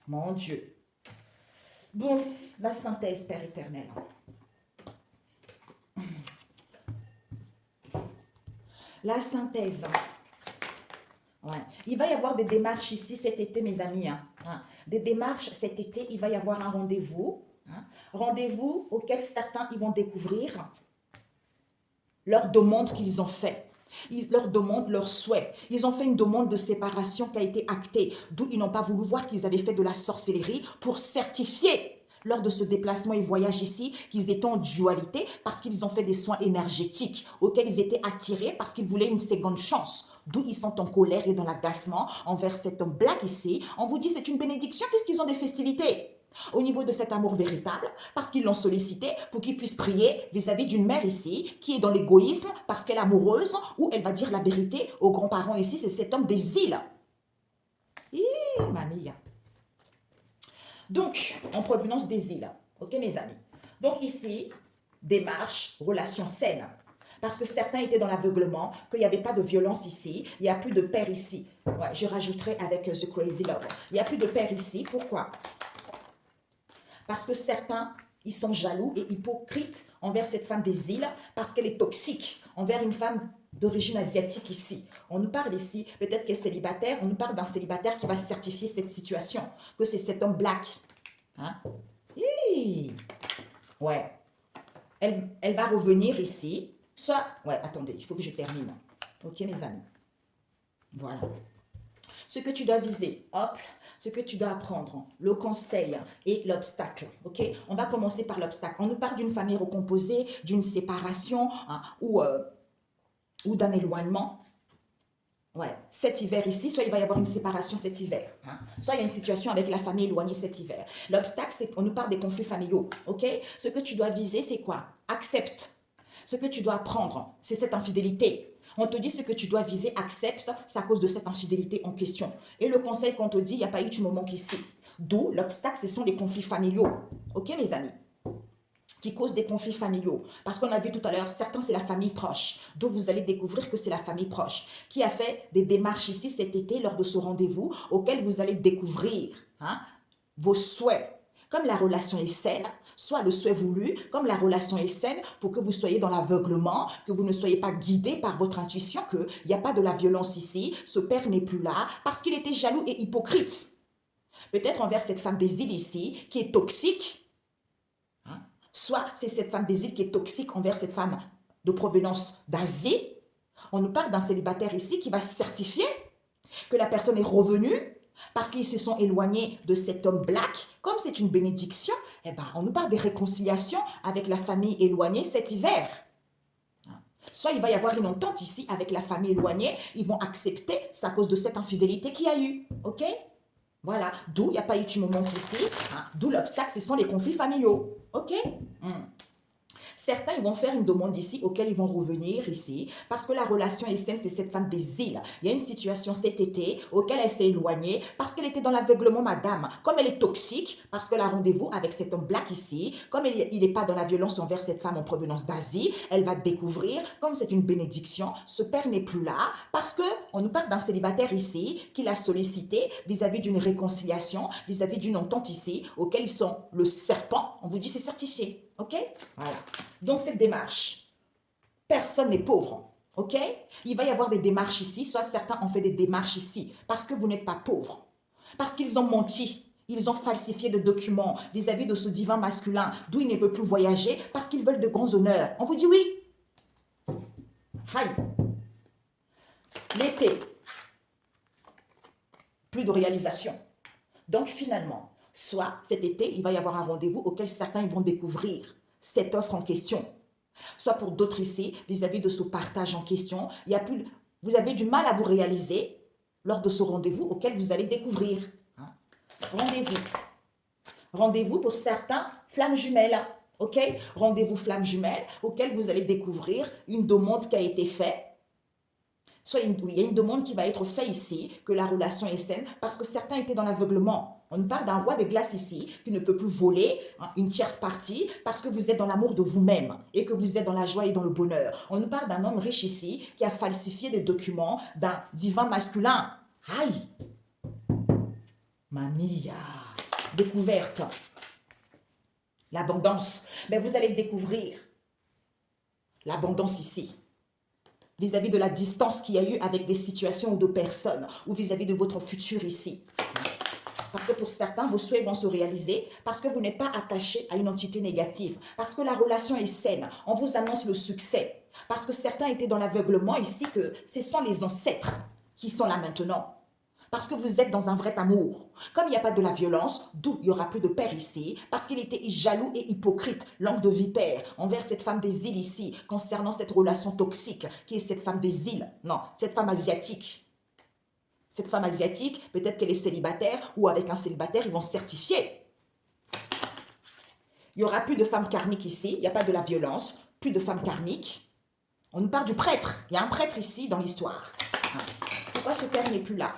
mon Dieu. Bon, la synthèse, Père éternel. La synthèse. Ouais. Il va y avoir des démarches ici cet été, mes amis. Hein. Des démarches cet été, il va y avoir un rendez-vous. Hein. Rendez-vous auquel certains ils vont découvrir leur demande qu'ils ont fait. Ils leur demandent leur souhait. Ils ont fait une demande de séparation qui a été actée, d'où ils n'ont pas voulu voir qu'ils avaient fait de la sorcellerie pour certifier lors de ce déplacement et voyage ici, qu'ils étaient en dualité parce qu'ils ont fait des soins énergétiques auxquels ils étaient attirés parce qu'ils voulaient une seconde chance. D'où ils sont en colère et dans l'agacement envers cet homme black ici. On vous dit c'est une bénédiction puisqu'ils ont des festivités. Au niveau de cet amour véritable, parce qu'ils l'ont sollicité pour qu'ils puissent prier vis-à-vis d'une mère ici qui est dans l'égoïsme parce qu'elle est amoureuse ou elle va dire la vérité aux grands-parents ici, c'est cet homme des îles. Mamie. Donc, en provenance des îles. Ok, mes amis. Donc ici, démarche, relation saine. Parce que certains étaient dans l'aveuglement, qu'il n'y avait pas de violence ici, il n'y a plus de père ici. Ouais, je rajouterai avec The Crazy Love. Il n'y a plus de père ici, pourquoi? Parce que certains, ils sont jaloux et hypocrites envers cette femme des îles, parce qu'elle est toxique, envers une femme d'origine asiatique ici. On nous parle ici, peut-être qu'elle est célibataire, on nous parle d'un célibataire qui va certifier cette situation, que c'est cet homme black. Hein? Ouais. Elle va revenir ici. Soit, ouais, attendez, il faut que je termine. Ok, mes amis. Voilà. Ce que tu dois viser, hop, ce que tu dois apprendre, le conseil et l'obstacle. Ok, on va commencer par l'obstacle. On nous parle d'une famille recomposée, d'une séparation hein, ou d'un éloignement. Ouais, cet hiver ici, soit il va y avoir une séparation cet hiver, hein. Soit il y a une situation avec la famille éloignée cet hiver. L'obstacle, c'est qu'on nous parle des conflits familiaux, ok? Ce que tu dois viser, c'est quoi? Accepte. Ce que tu dois apprendre, c'est cette infidélité. On te dit ce que tu dois viser, accepte, c'est à cause de cette infidélité en question. Et le conseil qu'on te dit, il n'y a pas eu, tu me manques ici. D'où l'obstacle, ce sont les conflits familiaux, ok mes amis? Qui causent des conflits familiaux. Parce qu'on a vu tout à l'heure, certains c'est la famille proche. Donc vous allez découvrir que c'est la famille proche qui a fait des démarches ici cet été lors de ce rendez-vous auquel vous allez découvrir hein, vos souhaits. Comme la relation est saine, soit le souhait voulu, comme la relation est saine, pour que vous soyez dans l'aveuglement, que vous ne soyez pas guidé par votre intuition, qu'il n'y a pas de la violence ici, ce père n'est plus là, parce qu'il était jaloux et hypocrite. Peut-être envers cette femme des îles ici, qui est toxique, soit c'est cette femme des îles qui est toxique envers cette femme de provenance d'Asie. On nous parle d'un célibataire ici qui va certifier que la personne est revenue parce qu'ils se sont éloignés de cet homme black. Comme c'est une bénédiction, eh ben, on nous parle des réconciliations avec la famille éloignée cet hiver. Soit il va y avoir une entente ici avec la famille éloignée, ils vont accepter, c'est à cause de cette infidélité qu'il y a eu. Ok? Voilà, d'où il n'y a pas eu de moment ici, hein, d'où l'obstacle, ce sont les conflits familiaux. Ok? Certains, ils vont faire une demande ici, auquel ils vont revenir ici, parce que la relation est saine, c'est cette femme des îles. Il y a une situation cet été, auquel elle s'est éloignée, parce qu'elle était dans l'aveuglement, madame. Comme elle est toxique, parce qu'elle a rendez-vous avec cet homme black ici, comme il n'est pas dans la violence envers cette femme en provenance d'Asie, elle va découvrir, comme c'est une bénédiction, ce père n'est plus là, parce que on nous parle d'un célibataire ici, qui l'a sollicité vis-à-vis d'une réconciliation, vis-à-vis d'une entente ici, auquel ils sont le serpent, on vous dit c'est certifié. Ok? Voilà. Donc, cette démarche, personne n'est pauvre. Ok? Il va y avoir des démarches ici, soit certains ont fait des démarches ici, parce que vous n'êtes pas pauvre. Parce qu'ils ont menti. Ils ont falsifié des documents vis-à-vis de ce divin masculin, d'où il ne peut plus voyager, parce qu'ils veulent de grands honneurs. On vous dit oui? Aïe. L'été. Plus de réalisation. Donc, finalement, soit cet été, il va y avoir un rendez-vous auquel certains ils vont découvrir cette offre en question. Soit pour d'autres ici, vis-à-vis de ce partage en question, il y a plus, vous avez du mal à vous réaliser lors de ce rendez-vous auquel vous allez découvrir. Hein? Rendez-vous. Rendez-vous pour certains, flammes jumelles. Ok? Rendez-vous flammes jumelles auquel vous allez découvrir une demande qui a été faite. Soit il y a une demande qui va être faite ici, que la relation est saine, parce que certains étaient dans l'aveuglement. On parle d'un roi des glaces ici, qui ne peut plus voler hein, une tierce partie, parce que vous êtes dans l'amour de vous-même, et que vous êtes dans la joie et dans le bonheur. On nous parle d'un homme riche ici, qui a falsifié des documents d'un divin masculin. Aïe! Mamia! Découverte. L'abondance. Mais vous allez découvrir l'abondance ici. Vis-à-vis de la distance qu'il y a eu avec des situations ou de personnes, ou vis-à-vis de votre futur ici. Parce que pour certains, vos souhaits vont se réaliser parce que vous n'êtes pas attaché à une entité négative, parce que la relation est saine, on vous annonce le succès, parce que certains étaient dans l'aveuglement ici, que ce sont les ancêtres qui sont là maintenant. Parce que vous êtes dans un vrai amour. Comme il n'y a pas de la violence, d'où il n'y aura plus de père ici, parce qu'il était jaloux et hypocrite, langue de vipère, envers cette femme des îles ici, concernant cette relation toxique, qui est cette femme des îles, non, cette femme asiatique. Cette femme asiatique, peut-être qu'elle est célibataire, ou avec un célibataire, ils vont certifier. Il n'y aura plus de femmes karmiques ici, il n'y a pas de la violence, plus de femmes karmiques. On nous parle du prêtre, il y a un prêtre ici dans l'histoire. Pourquoi ce père n'est plus là?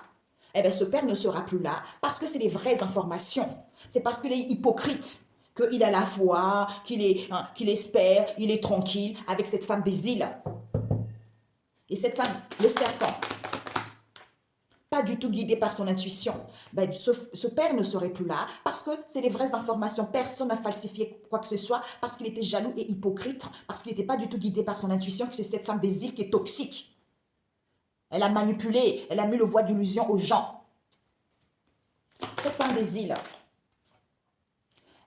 Eh bien, ce père ne sera plus là parce que c'est les vraies informations. C'est parce qu'il est hypocrite qu'il a la foi, qu'il espère, il est tranquille avec cette femme des îles. Et cette femme, le serpent, pas du tout guidé par son intuition, ben, ce père ne serait plus là parce que c'est les vraies informations. Personne n'a falsifié quoi que ce soit parce qu'il était jaloux et hypocrite, parce qu'il n'était pas du tout guidé par son intuition, que c'est cette femme des îles qui est toxique. Elle a manipulé, elle a mis le voile d'illusion aux gens. Cette femme des îles,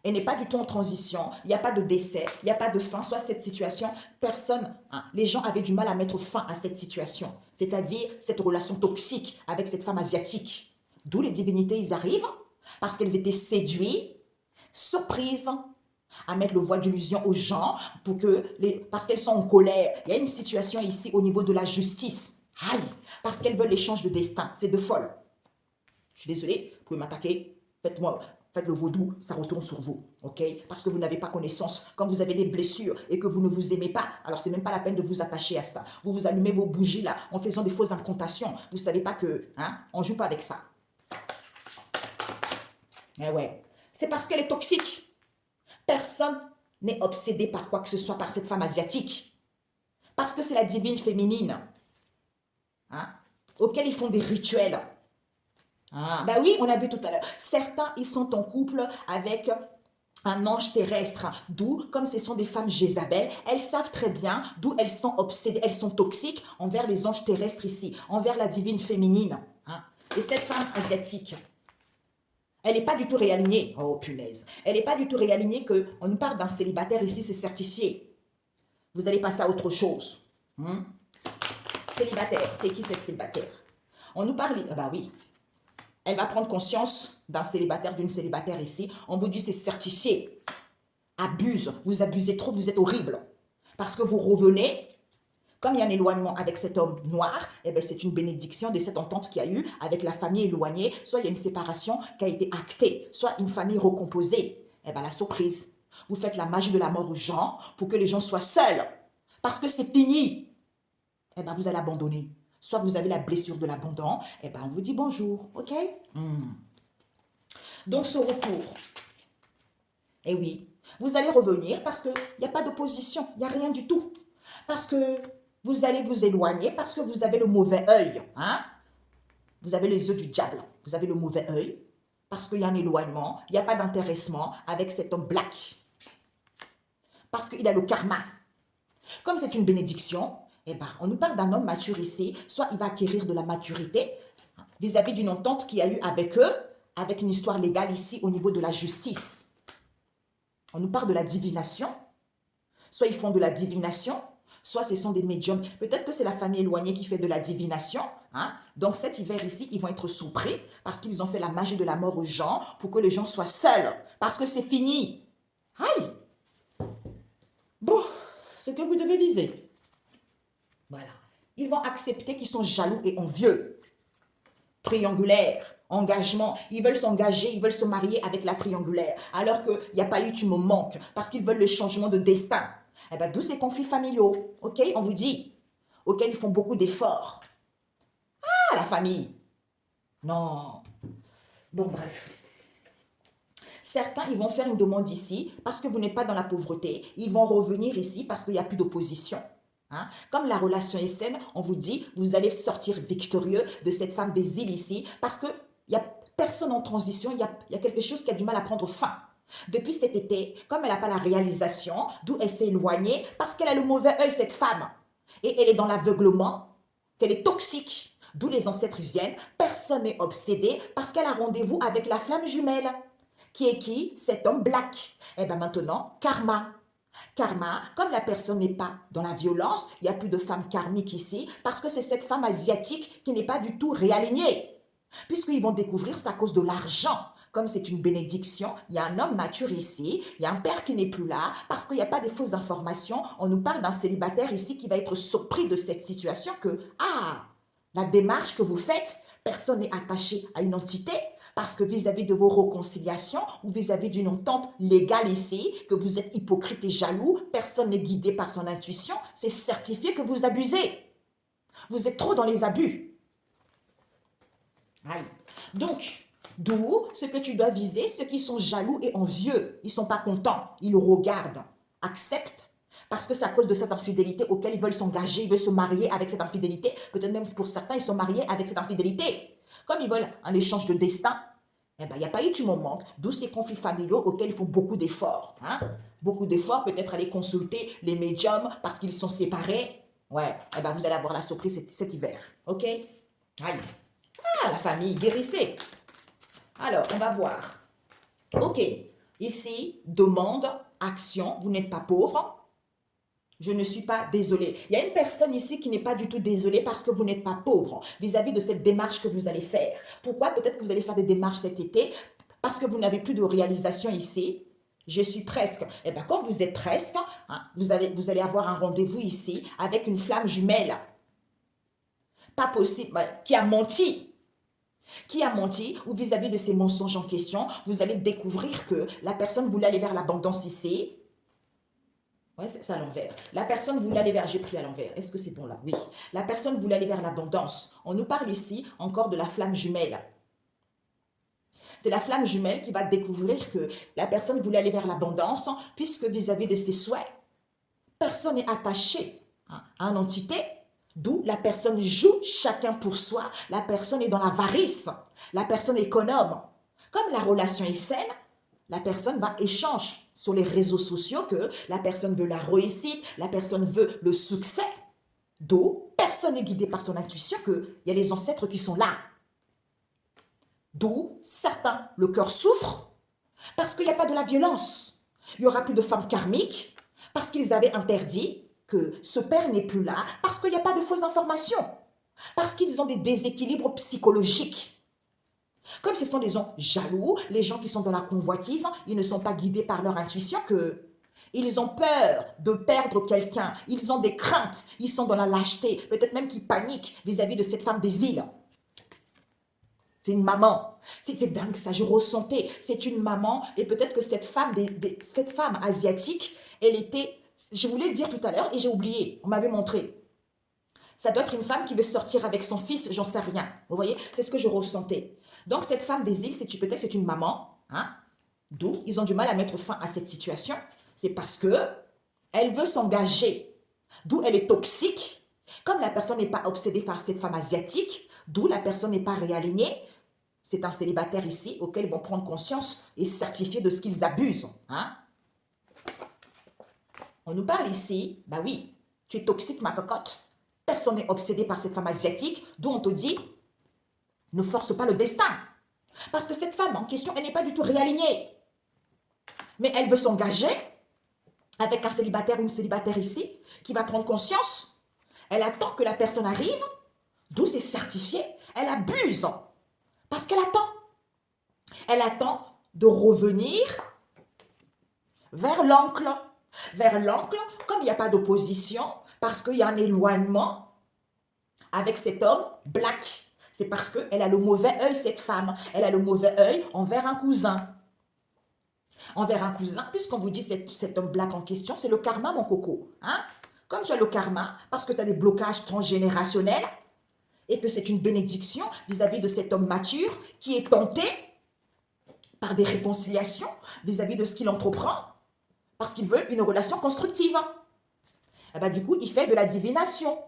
elle n'est pas du tout en transition, il n'y a pas de décès, il n'y a pas de fin, soit cette situation, personne, les gens avaient du mal à mettre fin à cette situation, c'est-à-dire cette relation toxique avec cette femme asiatique. D'où les divinités, ils arrivent, parce qu'elles étaient séduites, surprises, à mettre le voile d'illusion aux gens, parce qu'elles sont en colère. Il y a une situation ici au niveau de la justice. Aïe, parce qu'elles veulent l'échange de destin, c'est de folle. Je suis désolée, vous pouvez m'attaquer, faites le vaudou, ça retourne sur vous, ok? Parce que vous n'avez pas connaissance. Quand vous avez des blessures et que vous ne vous aimez pas, alors c'est même pas la peine de vous attacher à ça. Vous vous allumez vos bougies là en faisant des fausses incantations. Vous ne savez pas que, on ne joue pas avec ça. Mais ouais, c'est parce qu'elle est toxique. Personne n'est obsédé par quoi que ce soit, par cette femme asiatique. Parce que c'est la divine féminine, auquel ils font des rituels. Bah oui, on a vu tout à l'heure. Certains, ils sont en couple avec un ange terrestre, d'où, comme ce sont des femmes Jézabel, elles savent très bien d'où elles sont obsédées, elles sont toxiques envers les anges terrestres ici, envers la divine féminine. Et cette femme asiatique, elle n'est pas du tout réalignée. Oh punaise. Elle n'est pas du tout réalignée on nous parle d'un célibataire ici, c'est certifié. Vous allez passer à autre chose. Célibataire, c'est qui cette célibataire? On nous parle, bah oui. Elle va prendre conscience d'un célibataire, d'une célibataire ici. On vous dit c'est certifié. Abuse, vous abusez trop, vous êtes horrible. Parce que vous revenez, comme il y a un éloignement avec cet homme noir, eh ben c'est une bénédiction de cette entente qu'il y a eu avec la famille éloignée. Soit il y a une séparation qui a été actée, soit une famille recomposée. Eh bien la surprise, vous faites la magie de la mort aux gens pour que les gens soient seuls. Parce que c'est fini. Eh bien vous allez abandonner. Soit vous avez la blessure de l'abandon, eh bien on vous dit bonjour, ok? Donc ce retour, eh oui, vous allez revenir parce qu'il n'y a pas d'opposition, il n'y a rien du tout. Parce que vous allez vous éloigner, parce que vous avez le mauvais œil. Vous avez les yeux du diable, vous avez le mauvais œil, parce qu'il y a un éloignement, il n'y a pas d'intéressement avec cet homme black. Parce qu'il a le karma. Comme c'est une bénédiction, eh ben, on nous parle d'un homme mature ici, soit il va acquérir de la maturité vis-à-vis d'une entente qu'il y a eu avec eux, avec une histoire légale ici au niveau de la justice. On nous parle de la divination, soit ils font de la divination, soit ce sont des médiums. Peut-être que c'est la famille éloignée qui fait de la divination. Donc cet hiver ici, ils vont être surpris parce qu'ils ont fait la magie de la mort aux gens pour que les gens soient seuls, parce que c'est fini. Aïe! Bon, ce que vous devez viser. Voilà. Ils vont accepter qu'ils sont jaloux et envieux. Triangulaire, engagement. Ils veulent s'engager, ils veulent se marier avec la triangulaire. Alors qu'il n'y a pas eu, tu me manques. Parce qu'ils veulent le changement de destin. Eh bien, d'où ces conflits familiaux. Ok, on vous dit. Auxquels ils font beaucoup d'efforts. Ah, la famille. Non. Bon, bref. Certains, ils vont faire une demande ici parce que vous n'êtes pas dans la pauvreté. Ils vont revenir ici parce qu'il n'y a plus d'opposition. Comme la relation est saine, on vous dit, vous allez sortir victorieux de cette femme des îles ici parce qu'il n'y a personne en transition, il y a quelque chose qui a du mal à prendre fin. Depuis cet été, comme elle n'a pas la réalisation, d'où elle s'est éloignée, parce qu'elle a le mauvais œil, cette femme. Et elle est dans l'aveuglement, qu'elle est toxique, d'où les ancêtres viennent. Personne n'est obsédé parce qu'elle a rendez-vous avec la flamme jumelle. Qui est qui? Cet homme black. Et bien maintenant, karma. Karma, comme la personne n'est pas dans la violence, il n'y a plus de femme karmique ici, parce que c'est cette femme asiatique qui n'est pas du tout réalignée. Puisqu'ils vont découvrir ça à cause de l'argent. Comme c'est une bénédiction, il y a un homme mature ici, il y a un père qui n'est plus là, parce qu'il n'y a pas de fausses informations. On nous parle d'un célibataire ici qui va être surpris de cette situation que, la démarche que vous faites, personne n'est attaché à une entité, parce que vis-à-vis de vos réconciliations ou vis-à-vis d'une entente légale ici, que vous êtes hypocrite et jaloux, personne n'est guidé par son intuition, c'est certifié que vous abusez. Vous êtes trop dans les abus. Aïe. Donc, D'où ce que tu dois viser, ceux qui sont jaloux et envieux. Ils ne sont pas contents, ils regardent, acceptent. Parce que c'est à cause de cette infidélité auquel ils veulent s'engager, ils veulent se marier avec cette infidélité. Peut-être même pour certains, ils sont mariés avec cette infidélité. Comme ils veulent un échange de destin, eh ben, il n'y a pas eu du moment. D'où ces conflits familiaux auxquels il faut beaucoup d'efforts. Hein? Beaucoup d'efforts, peut-être aller consulter les médiums parce qu'ils sont séparés. Ouais, eh ben, vous allez avoir la surprise cet hiver. Ok? Aïe. Ah, la famille, guérissez. Alors, on va voir. Ok, ici, demande, action, vous n'êtes pas pauvre. Je ne suis pas désolée. Il y a une personne ici qui n'est pas du tout désolée parce que vous n'êtes pas pauvre vis-à-vis de cette démarche que vous allez faire. Pourquoi? Peut-être que vous allez faire des démarches cet été parce que vous n'avez plus de réalisation ici. Je suis presque. Eh bien, quand vous êtes presque, hein, vous allez avoir un rendez-vous ici avec une flamme jumelle. Pas possible, qui a menti. Qui a menti ou vis-à-vis de ces mensonges en question, vous allez découvrir que la personne voulait aller vers l'abondance ici. Ouais, c'est à l'envers. La personne voulait aller vers, j'ai pris à l'envers. Est-ce que c'est bon là? Oui. La personne voulait aller vers l'abondance. On nous parle ici encore de la flamme jumelle. C'est la flamme jumelle qui va découvrir que la personne voulait aller vers l'abondance puisque vis-à-vis de ses souhaits, personne n'est attaché à une entité. D'où la personne joue chacun pour soi. La personne est dans l'avarice. La personne est économe. Comme la relation est saine, la personne va échanger sur les réseaux sociaux que la personne veut la réussite, la personne veut le succès. D'où personne n'est guidé par son intuition qu'il y a les ancêtres qui sont là. D'où certains, le cœur souffre parce qu'il n'y a pas de la violence. Il n'y aura plus de femmes karmiques parce qu'ils avaient interdit que ce père n'est plus là, parce qu'il n'y a pas de fausses informations, parce qu'ils ont des déséquilibres psychologiques. Comme ce sont des gens jaloux, les gens qui sont dans la convoitise, ils ne sont pas guidés par leur intuition que ils ont peur de perdre quelqu'un, ils ont des craintes, ils sont dans la lâcheté, peut-être même qu'ils paniquent vis-à-vis de cette femme des îles. C'est une maman. C'est dingue ça, je ressentais. C'est une maman et peut-être que cette femme asiatique, elle était, je voulais le dire tout à l'heure et j'ai oublié, on m'avait montré. Ça doit être une femme qui veut sortir avec son fils, j'en sais rien. Vous voyez, c'est ce que je ressentais. Donc cette femme des îles, peut-être que c'est une maman, hein, d'où ils ont du mal à mettre fin à cette situation. C'est parce que elle veut s'engager, d'où elle est toxique. Comme la personne n'est pas obsédée par cette femme asiatique, d'où la personne n'est pas réalignée, c'est un célibataire ici auquel ils vont prendre conscience et certifier de ce qu'ils abusent. Hein? On nous parle ici, bah oui, tu es toxique ma cocotte. Personne n'est obsédé par cette femme asiatique, d'où on te dit, ne force pas le destin. Parce que cette femme en question, elle n'est pas du tout réalignée. Mais elle veut s'engager avec un célibataire ou une célibataire ici, qui va prendre conscience. Elle attend que la personne arrive, d'où c'est certifié. Elle abuse. Parce qu'elle attend. Elle attend de revenir vers l'oncle. Vers l'oncle, comme il n'y a pas d'opposition, parce qu'il y a un éloignement avec cet homme black. C'est parce qu'elle a le mauvais œil, cette femme. Elle a le mauvais œil envers un cousin. Envers un cousin, puisqu'on vous dit cet homme black en question, c'est le karma, mon coco. Hein? Comme tu as le karma, parce que tu as des blocages transgénérationnels, et que c'est une bénédiction vis-à-vis de cet homme mature qui est tenté par des réconciliations vis-à-vis de ce qu'il entreprend, parce qu'il veut une relation constructive. Et ben, du coup, il fait de la divination.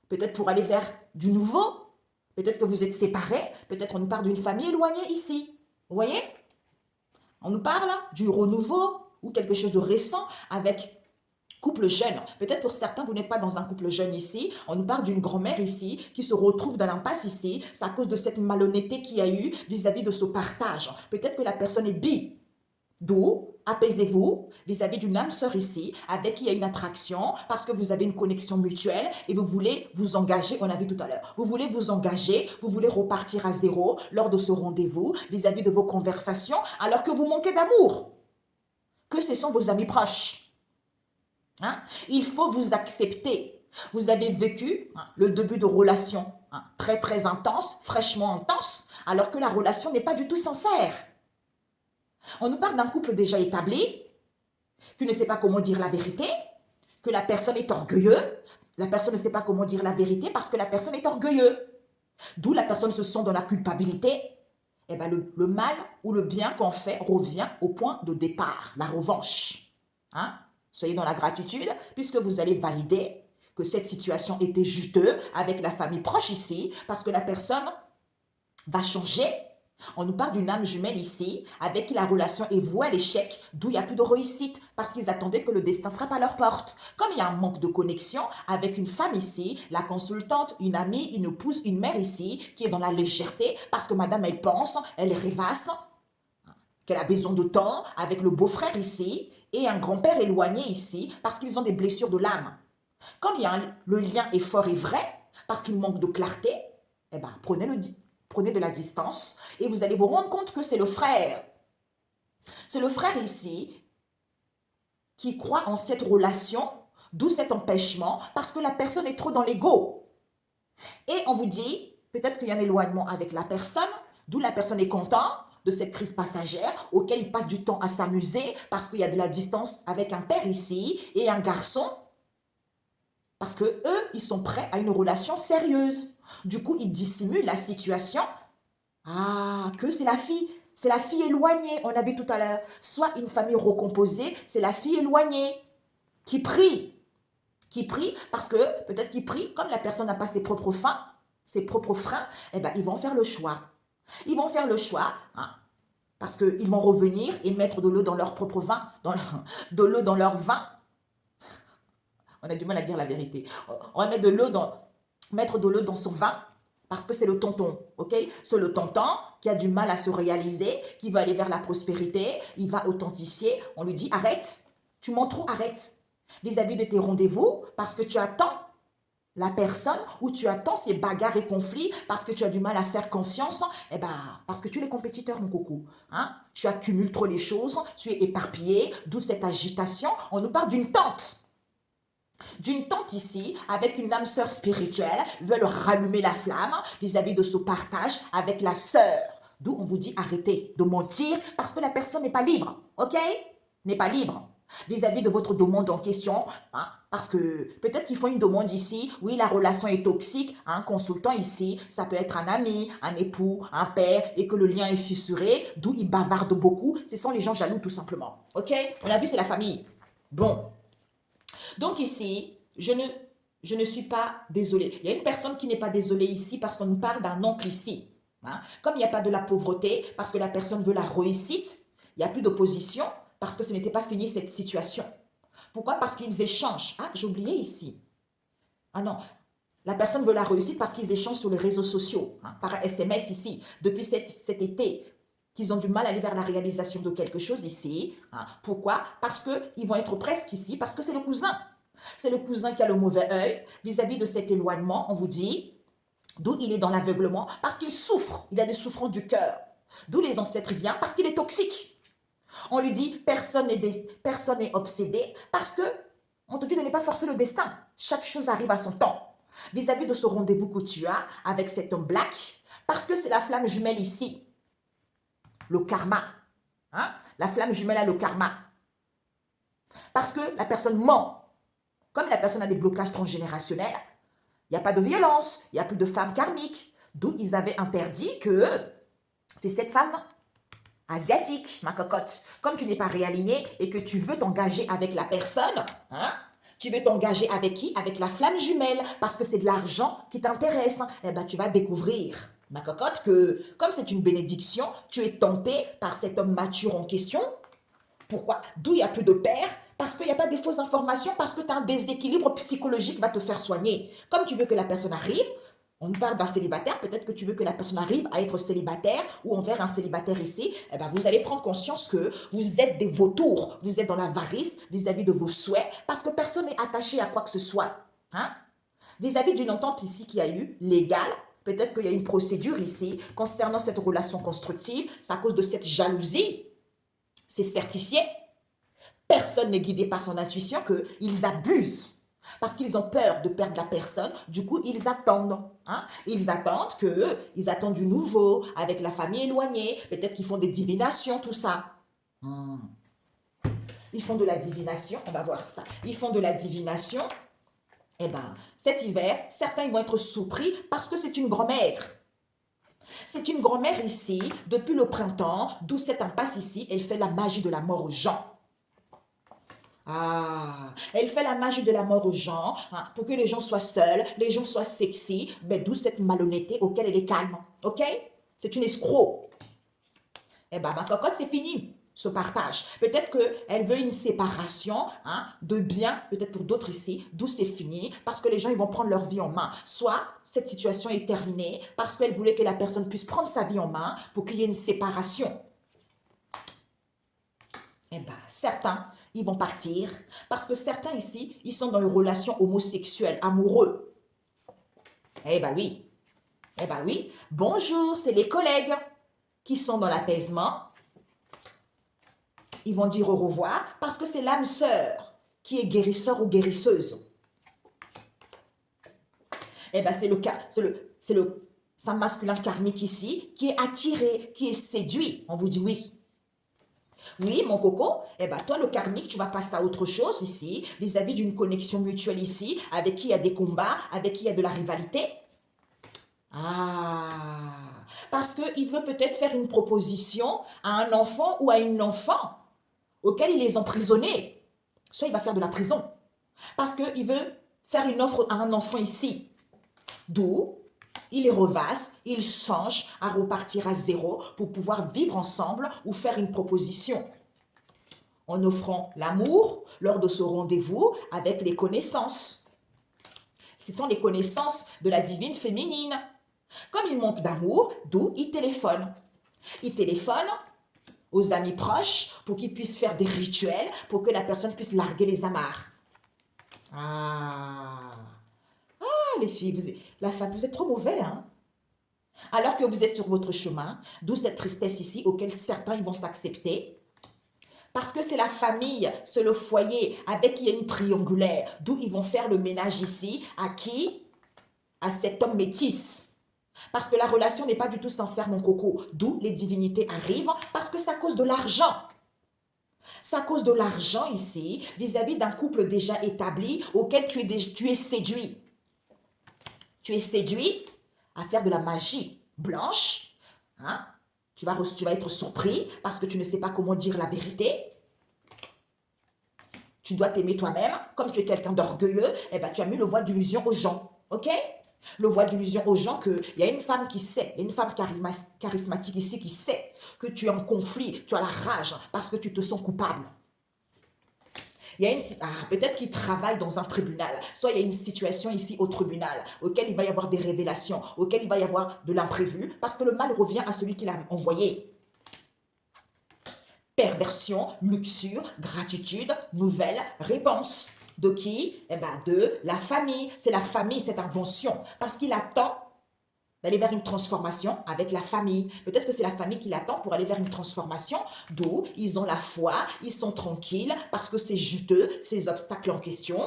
Peut-être pour aller vers du nouveau. Peut-être que vous êtes séparés. Peut-être on nous parle d'une famille éloignée ici. Vous voyez? On nous parle du renouveau ou quelque chose de récent avec couple jeune. Peut-être pour certains, vous n'êtes pas dans un couple jeune ici. On nous parle d'une grand-mère ici qui se retrouve dans l'impasse ici. C'est à cause de cette malhonnêteté qu'il y a eu vis-à-vis de ce partage. Peut-être que la personne est bi. D'où, apaisez-vous vis-à-vis d'une âme sœur ici, avec qui il y a une attraction, parce que vous avez une connexion mutuelle et vous voulez vous engager, on a vu tout à l'heure, vous voulez vous engager, vous voulez repartir à zéro lors de ce rendez-vous, vis-à-vis de vos conversations, alors que vous manquez d'amour, que ce sont vos amis proches. Hein? Il faut vous accepter. Vous avez vécu le début de relation très très intense, fraîchement intense, alors que la relation n'est pas du tout sincère. On nous parle d'un couple déjà établi, qui ne sait pas comment dire la vérité, que la personne est orgueilleuse. La personne ne sait pas comment dire la vérité parce que la personne est orgueilleuse. D'où la personne se sent dans la culpabilité. eh ben, le mal ou le bien qu'on fait revient au point de départ, la revanche. Hein? Soyez dans la gratitude, puisque vous allez valider que cette situation était juteuse avec la famille proche ici, parce que la personne va changer. On nous parle d'une âme jumelle ici, avec qui la relation est vouée à l'échec, d'où il n'y a plus de réussite, parce qu'ils attendaient que le destin frappe à leur porte. Comme il y a un manque de connexion avec une femme ici, la consultante, une amie, une épouse, une mère ici, qui est dans la légèreté, parce que madame, elle pense, elle rêvasse, qu'elle a besoin de temps, avec le beau-frère ici, et un grand-père éloigné ici, parce qu'ils ont des blessures de l'âme. Comme le lien est fort et vrai, parce qu'il manque de clarté, eh ben, prenez de la distance et vous allez vous rendre compte que c'est le frère. C'est le frère ici qui croit en cette relation, d'où cet empêchement, parce que la personne est trop dans l'ego. Et on vous dit, peut-être qu'il y a un éloignement avec la personne, d'où la personne est contente de cette crise passagère, auquel il passe du temps à s'amuser, parce qu'il y a de la distance avec un père ici et un garçon, parce que eux, ils sont prêts à une relation sérieuse. Du coup, ils dissimulent la situation. Ah, que c'est la fille. C'est la fille éloignée, on a vu tout à l'heure. Soit une famille recomposée, c'est la fille éloignée qui prie. Qui prie parce que, peut-être qu'il prie, comme la personne n'a pas ses propres freins, eh ben, ils vont faire le choix. Ils vont faire le choix, hein, parce qu'ils vont revenir et mettre de l'eau dans leur propre vin, de l'eau dans leur vin. On a du mal à dire la vérité. On va mettre mettre de l'eau dans son vin parce que c'est le tonton, ok? C'est le tonton qui a du mal à se réaliser, qui va aller vers la prospérité, il va authentifier. On lui dit arrête, tu mens trop, arrête. Vis-à-vis de tes rendez-vous parce que tu attends la personne ou tu attends ces bagarres et conflits parce que tu as du mal à faire confiance, eh ben, parce que tu es compétiteur, mon coco. Hein? Tu accumules trop les choses, tu es éparpillé, d'où cette agitation. On nous parle d'une tante ici, avec une âme sœur spirituelle, veulent rallumer la flamme vis-à-vis de ce partage avec la sœur. D'où on vous dit arrêtez de mentir parce que la personne n'est pas libre, ok? N'est pas libre vis-à-vis de votre demande en question, hein, parce que peut-être qu'ils font une demande ici, oui, la relation est toxique, un consultant ici, ça peut être un ami, un époux, un père, et que le lien est fissuré, d'où ils bavardent beaucoup, ce sont les gens jaloux tout simplement, ok? On a vu, c'est la famille. Bon, donc ici, je ne suis pas désolée. Il y a une personne qui n'est pas désolée ici parce qu'on nous parle d'un oncle ici. Hein. Comme il n'y a pas de la pauvreté, parce que la personne veut la réussite, il n'y a plus d'opposition, parce que ce n'était pas fini cette situation. Pourquoi? Parce qu'ils échangent. Ah, j'ai oublié ici. Ah non, la personne veut la réussite parce qu'ils échangent sur les réseaux sociaux, hein, par SMS ici, depuis cet été, qu'ils ont du mal à aller vers la réalisation de quelque chose ici. Hein. Pourquoi? Parce qu'ils vont être presque ici, parce que c'est le cousin. C'est le cousin qui a le mauvais œil vis-à-vis de cet éloignement, on vous dit, d'où il est dans l'aveuglement, parce qu'il souffre, il a des souffrances du cœur. D'où les ancêtres viennent, parce qu'il est toxique. On lui dit, personne n'est obsédé, parce que, on te dit de ne pas forcer le destin. Chaque chose arrive à son temps. Vis-à-vis de ce rendez-vous que tu as avec cet homme black, parce que c'est la flamme jumelle ici. Le karma. Hein? La flamme jumelle a le karma. Parce que la personne ment. Comme la personne a des blocages transgénérationnels, il n'y a pas de violence, il n'y a plus de femmes karmiques. D'où ils avaient interdit que c'est cette femme asiatique, ma cocotte. Comme tu n'es pas réaligné et que tu veux t'engager avec la personne, hein, tu veux t'engager avec qui? Avec la flamme jumelle, parce que c'est de l'argent qui t'intéresse. Eh bien, tu vas découvrir, ma cocotte, que comme c'est une bénédiction, tu es tenté par cet homme mature en question. Pourquoi? D'où il n'y a plus de père? Parce qu'il n'y a pas de fausses informations, parce que tu as un déséquilibre psychologique qui va te faire soigner. Comme tu veux que la personne arrive, on parle d'un célibataire, peut-être que tu veux que la personne arrive à être célibataire ou envers un célibataire ici, eh ben vous allez prendre conscience que vous êtes des vautours, vous êtes dans l'avarice vis-à-vis de vos souhaits, parce que personne n'est attaché à quoi que ce soit. Hein? Vis-à-vis d'une entente ici qui a eu, légale, peut-être qu'il y a une procédure ici concernant cette relation constructive, c'est à cause de cette jalousie. C'est certifié. Personne n'est guidé par son intuition, qu'ils abusent. Parce qu'ils ont peur de perdre la personne, du coup, ils attendent. Hein? Ils attendent ils attendent du nouveau, avec la famille éloignée. Peut-être qu'ils font des divinations, tout ça. Ils font de la divination, on va voir ça. Ils font de la divination. Eh bien, cet hiver, certains ils vont être surpris parce que c'est une grand-mère. C'est une grand-mère ici, depuis le printemps, d'où cette impasse ici, elle fait la magie de la mort aux gens. Ah, elle fait la magie de la mort aux gens, hein, pour que les gens soient seuls, les gens soient sexy, ben, d'où cette malhonnêteté auquel elle est calme, ok? C'est une escroc. Eh ben, ma cocotte, c'est fini, ce partage. Peut-être qu'elle veut une séparation, hein, de biens, peut-être pour d'autres ici, d'où c'est fini, parce que les gens, ils vont prendre leur vie en main. Soit, cette situation est terminée, parce qu'elle voulait que la personne puisse prendre sa vie en main pour qu'il y ait une séparation. Eh bien, certains, ils vont partir parce que certains ici, ils sont dans une relation homosexuelle, amoureux. Eh bien oui, eh bien oui. Bonjour, c'est les collègues qui sont dans l'apaisement. Ils vont dire au revoir parce que c'est l'âme sœur qui est guérisseur ou guérisseuse. Eh bien, c'est le cas, c'est le sein masculin karmique ici qui est attiré, qui est séduit. On vous dit oui. Oui, mon coco, eh ben toi, le karmique, tu vas passer à autre chose ici, vis-à-vis d'une connexion mutuelle ici, avec qui il y a des combats, avec qui il y a de la rivalité. Ah, parce qu'il veut peut-être faire une proposition à un enfant ou à une enfant auquel il les emprisonnés. Soit il va faire de la prison. Parce qu'il veut faire une offre à un enfant ici. D'où il les revasse, il change à repartir à zéro pour pouvoir vivre ensemble ou faire une proposition. En offrant l'amour lors de ce rendez-vous avec les connaissances. Ce sont les connaissances de la divine féminine. Comme il manque d'amour, d'où il téléphone. Il téléphone aux amis proches pour qu'ils puissent faire des rituels pour que la personne puisse larguer les amarres. Ah, les filles, la femme, vous êtes trop mauvais, hein? Alors que vous êtes sur votre chemin, d'où cette tristesse ici, auquel certains ils vont s'accepter. Parce que c'est la famille, c'est le foyer, avec qui il y a une triangulaire, d'où ils vont faire le ménage ici, à qui? À cet homme métis. Parce que la relation n'est pas du tout sincère, mon coco, d'où les divinités arrivent, parce que c'est à cause de l'argent. C'est à cause de l'argent ici, vis-à-vis d'un couple déjà établi, auquel tu es séduit. Tu es séduit à faire de la magie blanche, hein? Tu vas être surpris parce que tu ne sais pas comment dire la vérité. Tu dois t'aimer toi-même. Comme tu es quelqu'un d'orgueilleux, eh ben, tu as mis le voile d'illusion aux gens. OK? Le voile d'illusion aux gens qu'il y a une femme qui sait, il y a une femme charismatique ici qui sait que tu es en conflit, tu as la rage parce que tu te sens coupable. Il y a peut-être qu'il travaille dans un tribunal, soit il y a une situation ici au tribunal, auquel il va y avoir des révélations, auquel il va y avoir de l'imprévu, parce que le mal revient à celui qui l'a envoyé. Perversion, luxure, gratitude, nouvelle réponse. De qui? Eh bien, de la famille. C'est la famille, cette invention. Parce qu'il attend d'aller vers une transformation avec la famille. Peut-être que c'est la famille qui l'attend pour aller vers une transformation, d'où ils ont la foi, ils sont tranquilles, parce que c'est juteux, ces obstacles en question,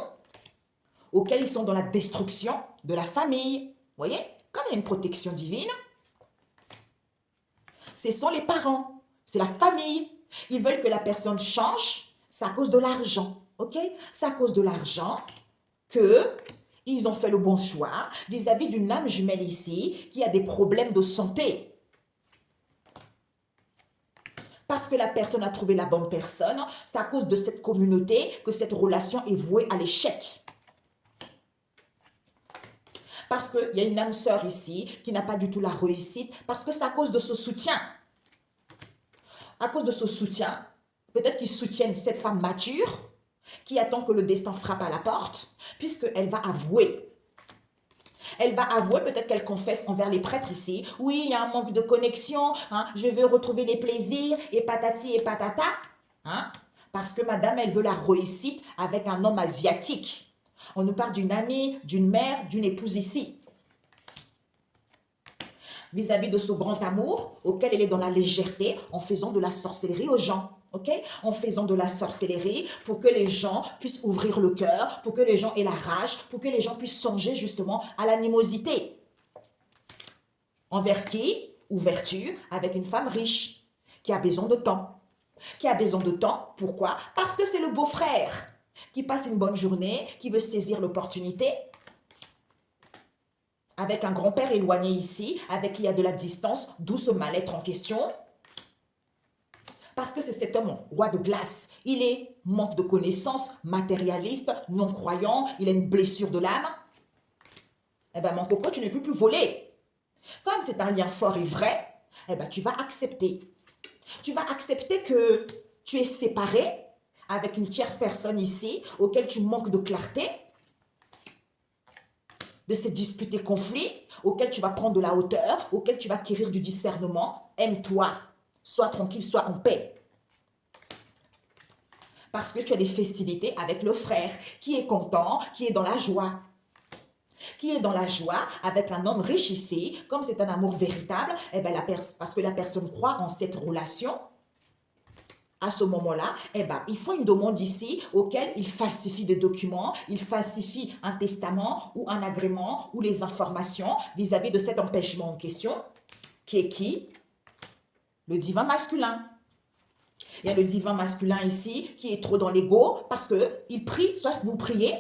auxquels ils sont dans la destruction de la famille. Vous voyez? Comme il y a une protection divine, ce sont les parents, c'est la famille. Ils veulent que la personne change, c'est à cause de l'argent. Ok? C'est à cause de l'argent que ils ont fait le bon choix vis-à-vis d'une âme jumelle ici qui a des problèmes de santé. Parce que la personne a trouvé la bonne personne, c'est à cause de cette communauté que cette relation est vouée à l'échec. Parce qu'il y a une âme sœur ici qui n'a pas du tout la réussite, parce que c'est à cause de ce soutien. À cause de ce soutien, peut-être qu'ils soutiennent cette femme mature, qui attend que le destin frappe à la porte, puisqu'elle va avouer. Elle va avouer, peut-être qu'elle confesse envers les prêtres ici, oui, il y a un manque de connexion, hein, je veux retrouver les plaisirs, et patati et patata. Hein, parce que madame, elle veut la réussite avec un homme asiatique. On nous parle d'une amie, d'une mère, d'une épouse ici. Vis-à-vis de ce grand amour auquel elle est dans la légèreté en faisant de la sorcellerie aux gens. ok? En faisant de la sorcellerie pour que les gens puissent ouvrir le cœur, pour que les gens aient la rage, pour que les gens puissent songer justement à l'animosité. Envers qui? Ouverture avec une femme riche qui a besoin de temps. Qui a besoin de temps, pourquoi? Parce que c'est le beau-frère qui passe une bonne journée, qui veut saisir l'opportunité. avec un grand-père éloigné ici, avec qui il y a de la distance, d'où ce mal-être en question. Parce que c'est cet homme, roi de glace. Il est manque de connaissances, matérialiste, non-croyant, il a une blessure de l'âme. Eh bien, mon coco, tu ne peux plus voler. Comme c'est un lien fort et vrai, eh ben, tu vas accepter. Tu vas accepter que tu es séparé avec une tierce personne ici, auquel tu manques de clarté, de ces disputes et conflits, auquel tu vas prendre de la hauteur, auquel tu vas acquérir du discernement. Aime-toi, sois tranquille, sois en paix. Parce que tu as des festivités avec le frère, qui est content, qui est dans la joie. Qui est dans la joie avec un homme riche ici, comme c'est un amour véritable, eh ben parce que la personne croit en cette relation, à ce moment-là, eh ben, il faut une demande ici auquel il falsifie des documents, il falsifie un testament ou un agrément ou les informations vis-à-vis de cet empêchement en question, qui est qui? Le divin masculin. Il y a le divin masculin ici qui est trop dans l'ego parce qu'il prie, soit vous priez,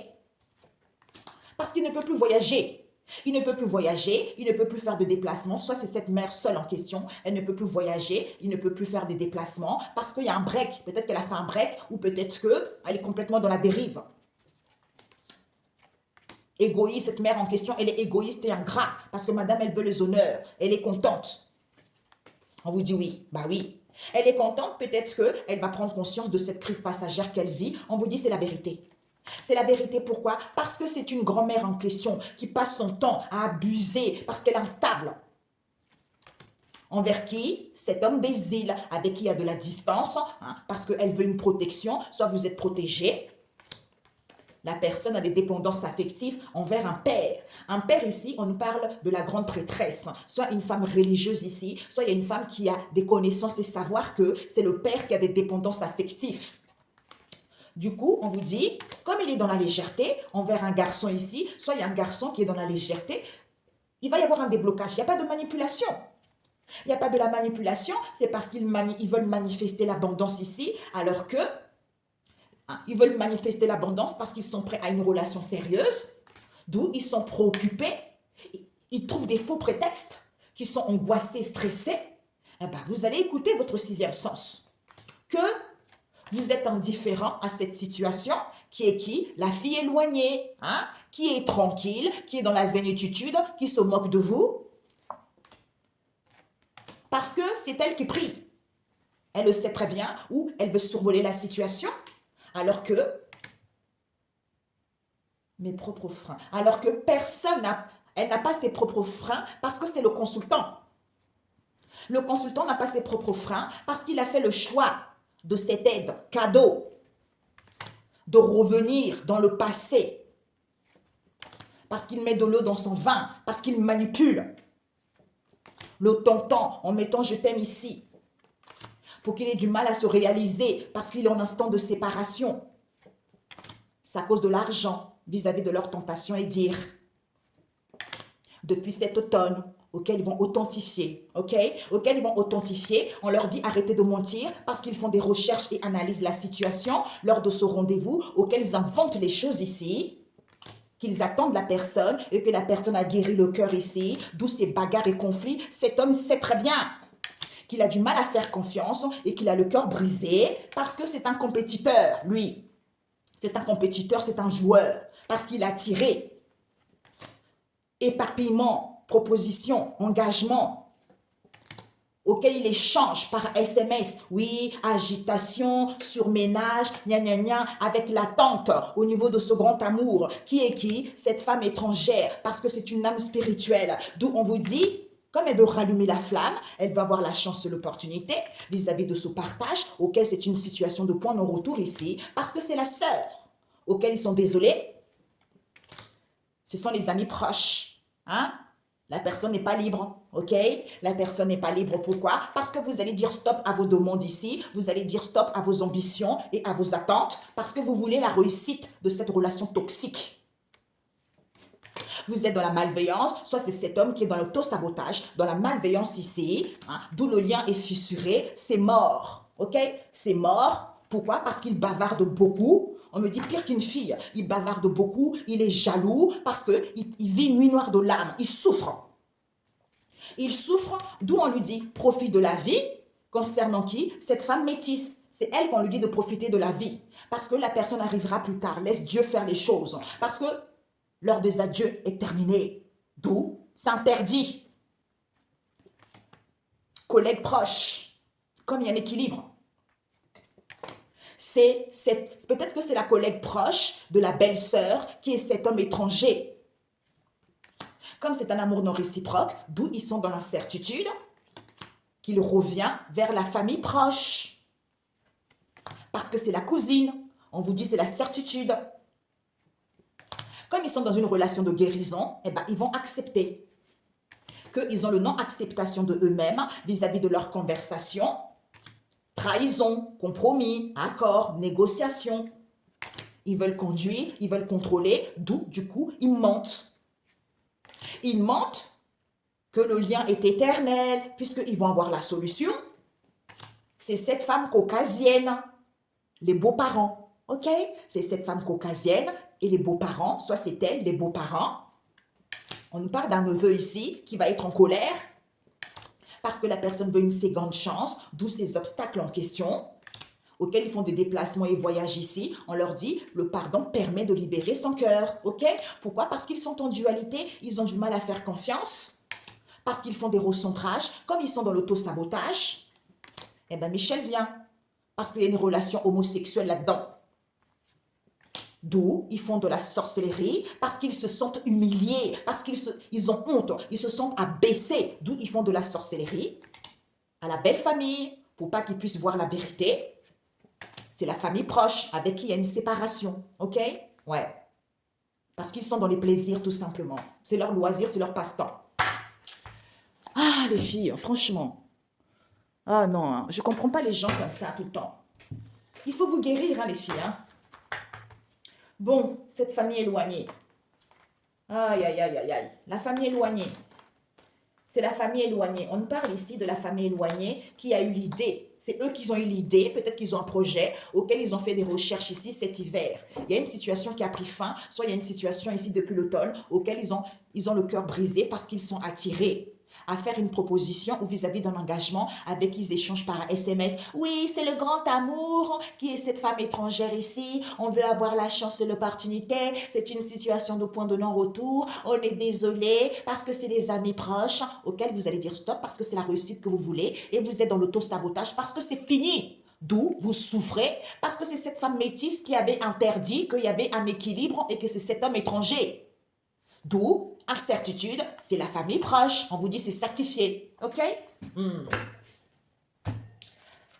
parce qu'il ne peut plus voyager. Il ne peut plus voyager, il ne peut plus faire de déplacements. Soit c'est cette mère seule en question, elle ne peut plus voyager, il ne peut plus faire des déplacements parce qu'il y a un break. Peut-être qu'elle a fait un break ou peut-être qu'elle est complètement dans la dérive. Égoïste, cette mère en question, elle est égoïste et ingrat parce que madame, elle veut les honneurs, elle est contente. On vous dit oui, bah oui. Elle est contente, peut-être qu'elle va prendre conscience de cette crise passagère qu'elle vit. On vous dit c'est la vérité. C'est la vérité, pourquoi? Parce que c'est une grand-mère en question qui passe son temps à abuser parce qu'elle est instable. Envers qui? Cet homme des îles, avec qui il y a de la distance, hein, parce qu'elle veut une protection, soit vous êtes protégé. La personne a des dépendances affectives envers un père. Un père ici, on nous parle de la grande prêtresse, soit une femme religieuse ici, soit il y a une femme qui a des connaissances et savoir que c'est le père qui a des dépendances affectives. Du coup, on vous dit, comme il est dans la légèreté, envers un garçon ici, soit il y a un garçon qui est dans la légèreté, il va y avoir un déblocage. Il n'y a pas de manipulation. Il n'y a pas de la manipulation, c'est parce qu'ils veulent manifester l'abondance ici, alors que ils veulent manifester l'abondance parce qu'ils sont prêts à une relation sérieuse, d'où ils sont préoccupés, ils trouvent des faux prétextes, qui sont angoissés, stressés. Eh ben, vous allez écouter votre sixième sens. Que vous êtes indifférent à cette situation, qui est qui? La fille éloignée, hein? Qui est tranquille, qui est dans la zénitude, qui se moque de vous. Parce que c'est elle qui prie. Elle le sait très bien, ou elle veut survoler la situation, alors que mes propres freins, alors que personne elle n'a pas ses propres freins parce que c'est le consultant. Le consultant n'a pas ses propres freins parce qu'il a fait le choix de cette aide, cadeau, de revenir dans le passé, parce qu'il met de l'eau dans son vin, parce qu'il manipule le tonton en mettant je t'aime ici, pour qu'il ait du mal à se réaliser, parce qu'il est en instant de séparation. C'est à cause de l'argent vis-à-vis de leur tentation et dire, depuis cet automne, auquel ils vont authentifier, ok? Auquel ils vont authentifier, on leur dit arrêtez de mentir parce qu'ils font des recherches et analysent la situation lors de ce rendez-vous auquel ils inventent les choses ici, qu'ils attendent la personne et que la personne a guéri le cœur ici, d'où ces bagarres et conflits. Cet homme sait très bien qu'il a du mal à faire confiance et qu'il a le cœur brisé parce que c'est un compétiteur, lui. C'est un compétiteur, c'est un joueur, parce qu'il a tiré éparpillement, proposition, engagement, auquel il échange par SMS, oui, agitation, surménage, gna gna gna, avec l'attente au niveau de ce grand amour. Qui est qui? Cette femme étrangère, parce que c'est une âme spirituelle. D'où on vous dit, comme elle veut rallumer la flamme, elle va avoir la chance et l'opportunité vis-à-vis de ce partage, auquel c'est une situation de point non-retour ici, parce que c'est la sœur, auquel ils sont désolés. Ce sont les amis proches, hein? La personne n'est pas libre, ok? La personne n'est pas libre, pourquoi? Parce que vous allez dire stop à vos demandes ici, vous allez dire stop à vos ambitions et à vos attentes, parce que vous voulez la réussite de cette relation toxique. Vous êtes dans la malveillance, soit c'est cet homme qui est dans l'auto-sabotage, dans la malveillance ici, hein, d'où le lien est fissuré, c'est mort, ok? C'est mort, pourquoi? Parce qu'il bavarde beaucoup, On me dit pire qu'une fille. Il bavarde beaucoup, il est jaloux parce qu'il vit une nuit noire de l'âme. Il souffre. Il souffre, d'où on lui dit profite de la vie. Concernant qui? Cette femme métisse. C'est elle qu'on lui dit de profiter de la vie. Parce que la personne arrivera plus tard. Laisse Dieu faire les choses. Parce que l'heure des adieux est terminée. D'où c'est interdit. Collègue proche. Comme il y a un équilibre. Peut-être que c'est la collègue proche de la belle-sœur qui est cet homme étranger. Comme c'est un amour non réciproque, d'où ils sont dans l'incertitude, qu'il revient vers la famille proche. Parce que c'est la cousine. On vous dit c'est la certitude. Comme ils sont dans une relation de guérison, eh ben, ils vont accepter qu'ils ont le non-acceptation de eux-mêmes vis-à-vis de leur conversation. Trahison, compromis, accord, négociation. Ils veulent conduire, ils veulent contrôler, d'où, du coup, ils mentent. Ils mentent que le lien est éternel, puisqu'ils vont avoir la solution. C'est cette femme caucasienne, les beaux-parents, ok? C'est cette femme caucasienne et les beaux-parents, soit c'est elle, les beaux-parents. On nous parle d'un neveu ici qui va être en colère, parce que la personne veut une seconde chance, d'où ces obstacles en question, auxquels ils font des déplacements et voyages ici. On leur dit, le pardon permet de libérer son cœur, ok? Pourquoi? Parce qu'ils sont en dualité, ils ont du mal à faire confiance, parce qu'ils font des recentrages, comme ils sont dans l'auto-sabotage, eh bien Michel vient, parce qu'il y a une relation homosexuelle là-dedans. D'où ils font de la sorcellerie, parce qu'ils se sentent humiliés, parce qu'ils ont honte, ils se sentent abaissés. D'où ils font de la sorcellerie à la belle famille, pour pas qu'ils puissent voir la vérité. C'est la famille proche, avec qui il y a une séparation, ok? Ouais. Parce qu'ils sont dans les plaisirs, tout simplement. C'est leur loisir, c'est leur passe-temps. Ah, les filles, franchement. Ah non, hein, je ne comprends pas les gens comme ça tout le temps. Il faut vous guérir, hein, les filles, hein. Bon, cette famille éloignée. Aïe, aïe, aïe, aïe, aïe. La famille éloignée. C'est la famille éloignée. On parle ici de la famille éloignée qui a eu l'idée. C'est eux qui ont eu l'idée. Peut-être qu'ils ont un projet auquel ils ont fait des recherches ici cet hiver. Il y a une situation qui a pris fin. Soit il y a une situation ici depuis l'automne auquel ils ont le cœur brisé parce qu'ils sont attirés à faire une proposition ou vis-à-vis d'un engagement avec qui ils échangent par SMS. Oui, c'est le grand amour qui est cette femme étrangère ici. On veut avoir la chance et l'opportunité. C'est une situation de point de non-retour. On est désolé parce que c'est des amis proches auxquels vous allez dire stop parce que c'est la réussite que vous voulez et vous êtes dans l'auto-sabotage parce que c'est fini. D'où vous souffrez parce que c'est cette femme métisse qui avait interdit qu'il y avait un équilibre et que c'est cet homme étranger. D'où, incertitude, c'est la famille proche. On vous dit c'est certifié. Ok?